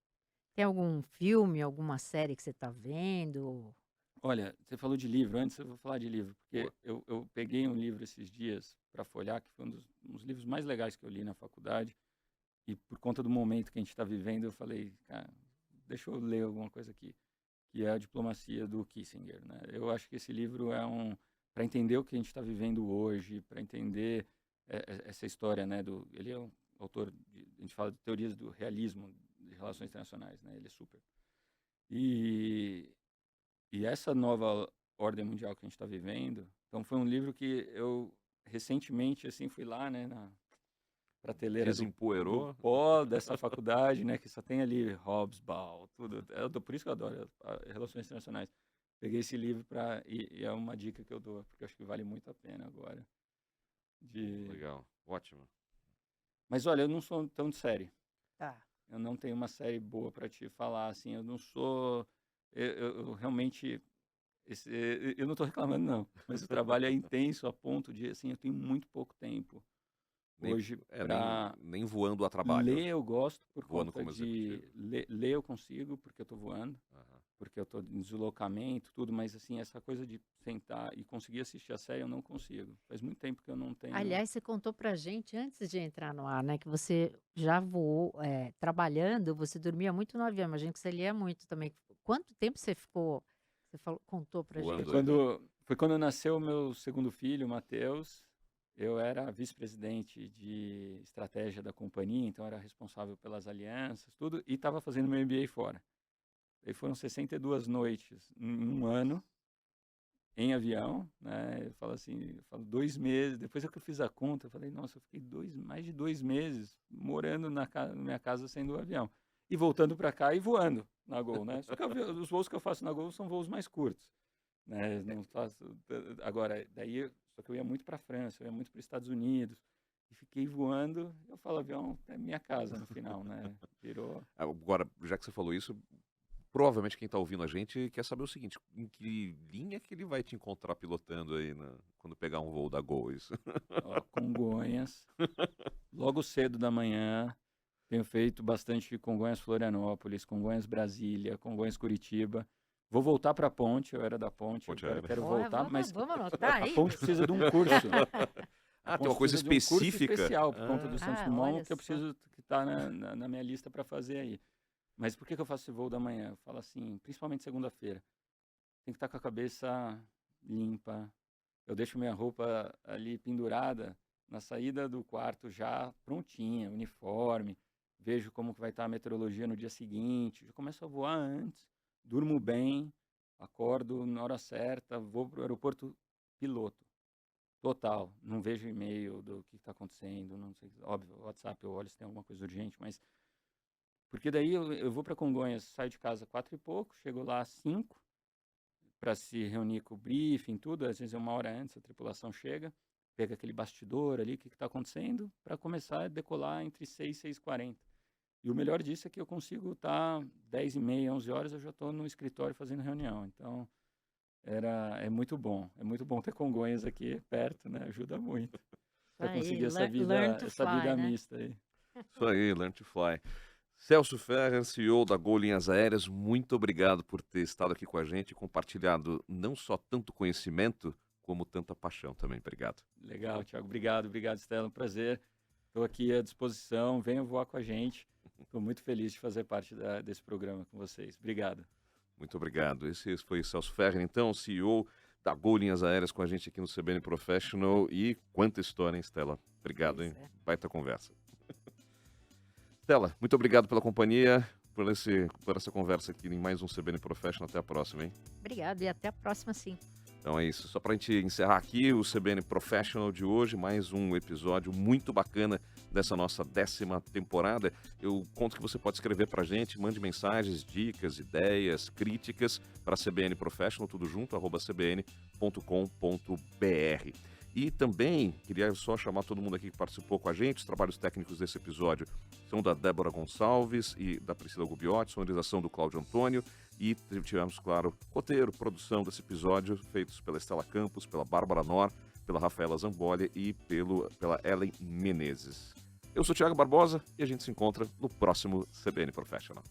tem algum filme, alguma série que você está vendo? Olha, você falou de livro, antes eu vou falar de livro, porque Boa. eu peguei um livro esses dias para folhear, que foi um dos livros mais legais que eu li na faculdade, e por conta do momento que a gente está vivendo, eu falei, cara, deixa eu ler alguma coisa aqui, que é a Diplomacia do Kissinger, né? Eu acho que esse livro é para entender o que a gente está vivendo hoje, para entender essa história, né? Ele é um autor, a gente fala de teorias do realismo de relações internacionais, né? Ele é super. E essa nova ordem mundial que a gente está vivendo, então foi um livro que eu recentemente assim fui lá, né, na prateleira do Desempoeirou. pó dessa faculdade, né, que só tem ali Hobsbawm, tudo. Por isso que eu adoro relações internacionais. Peguei esse livro e é uma dica que eu dou, porque eu acho que vale muito a pena agora. Legal, ótimo. Mas olha, eu não sou tão de série. Tá. Eu não tenho uma série boa para te falar, assim, eu não sou... Eu realmente... eu não estou reclamando, não. Mas o trabalho é intenso a ponto de, assim, eu tenho muito pouco tempo hoje para... Nem voando a trabalho. Ler eu gosto por Voando conta como de... executivo. Ler eu consigo, porque eu estou voando, Aham. porque eu estou em deslocamento, tudo, mas, assim, essa coisa de sentar e conseguir assistir a série eu não consigo. Faz muito tempo que eu não tenho... Aliás, você contou pra gente antes de entrar no ar, né, que você já voou, trabalhando, você dormia muito no avião, imagino que você lia muito também. Quanto tempo você ficou, contou pra Voando, gente? Foi quando nasceu o meu segundo filho, o Matheus. Eu era vice-presidente de estratégia da companhia, então era responsável pelas alianças, tudo, e estava fazendo meu MBA fora. Aí foram 62 noites em um ano, em avião, né? Eu falo 2 meses. Depois é que eu fiz a conta, eu falei, nossa, eu fiquei mais de 2 meses morando na minha casa sem do avião. E voltando para cá e voando na Gol, né? Só que os voos que eu faço na Gol são voos mais curtos, né? Não faço... Agora, daí, só que eu ia muito para a França, eu ia muito para os Estados Unidos, e fiquei voando. Eu falo, avião é minha casa no final, né? Virou... Agora, já que você falou isso, provavelmente quem está ouvindo a gente quer saber o seguinte, em que linha que ele vai te encontrar pilotando aí quando pegar um voo da Gol, isso? Ó, Congonhas, logo cedo da manhã, tenho feito bastante Congonhas-Florianópolis, Congonhas-Brasília, Congonhas-Curitiba. Vou voltar para a Ponte, eu era da Ponte, Ponte eu Aérea. quero Olha, voltar, vamos, mas vamos anotar a aí. Ponte precisa de um curso. Ah, tem uma coisa Precisa de um curso específica. especial por conta do Santos Ah, Dumont, olha que eu só. preciso, que está na minha lista para fazer aí. Mas por que eu faço esse voo da manhã? Eu falo assim, principalmente segunda-feira, tem que estar com a cabeça limpa. Eu deixo minha roupa ali pendurada na saída do quarto já prontinha, uniforme. vejo como que vai estar a meteorologia no dia seguinte, já começo a voar antes, durmo bem, acordo na hora certa, vou para o aeroporto piloto, total. Não vejo e-mail do que está acontecendo, não sei, óbvio, WhatsApp eu olho se tem alguma coisa urgente, mas porque daí eu vou para Congonhas, saio de casa 4 e pouco, chego lá às 5 para se reunir com o briefing, tudo, às vezes é 1 hora antes a tripulação chega, pega aquele bastidor ali, o que está acontecendo, para começar a decolar entre 6 e 6h40. E o melhor disso é que eu consigo estar 10h30, 11 horas, eu já estou no escritório fazendo reunião. Então, é muito bom ter Congonhas aqui perto, né? Ajuda muito para Aí, conseguir learn to essa fly, vida né? mista aí. Isso aí, Learn to Fly. Celso Ferrer, CEO da Gol Linhas Aéreas, muito obrigado por ter estado aqui com a gente e compartilhado não só tanto conhecimento, como tanta paixão também. Obrigado. Legal, Thiago. Obrigado, Stella. Um prazer. Estou aqui à disposição. Venham voar com a gente. Estou muito feliz de fazer parte desse programa com vocês. Obrigado. Muito obrigado. Esse foi Celso Ferrer, então, CEO da Gol Linhas Aéreas, com a gente aqui no CBN Professional. E quanta história, hein, Stella? Obrigado, Pois hein? é. Baita conversa. Stella, muito obrigado pela companhia, por essa conversa aqui em mais um CBN Professional. Até a próxima, hein? Obrigado e até a próxima, sim. Então é isso. Só para a gente encerrar aqui o CBN Professional de hoje, mais um episódio muito bacana dessa nossa 10ª temporada. Eu conto que você pode escrever para a gente, mande mensagens, dicas, ideias, críticas para CBN Professional, tudo junto, @cbn.com.br. E também queria só chamar todo mundo aqui que participou com a gente. Os trabalhos técnicos desse episódio são da Débora Gonçalves e da Priscila Gubiotti, sonorização do Cláudio Antônio. E tivemos, claro, roteiro, produção desse episódio, feitos pela Estela Campos, pela Bárbara Nor, pela Rafaela Zamboli e pela Ellen Menezes. Eu sou o Thiago Barbosa e a gente se encontra no próximo CBN Professional.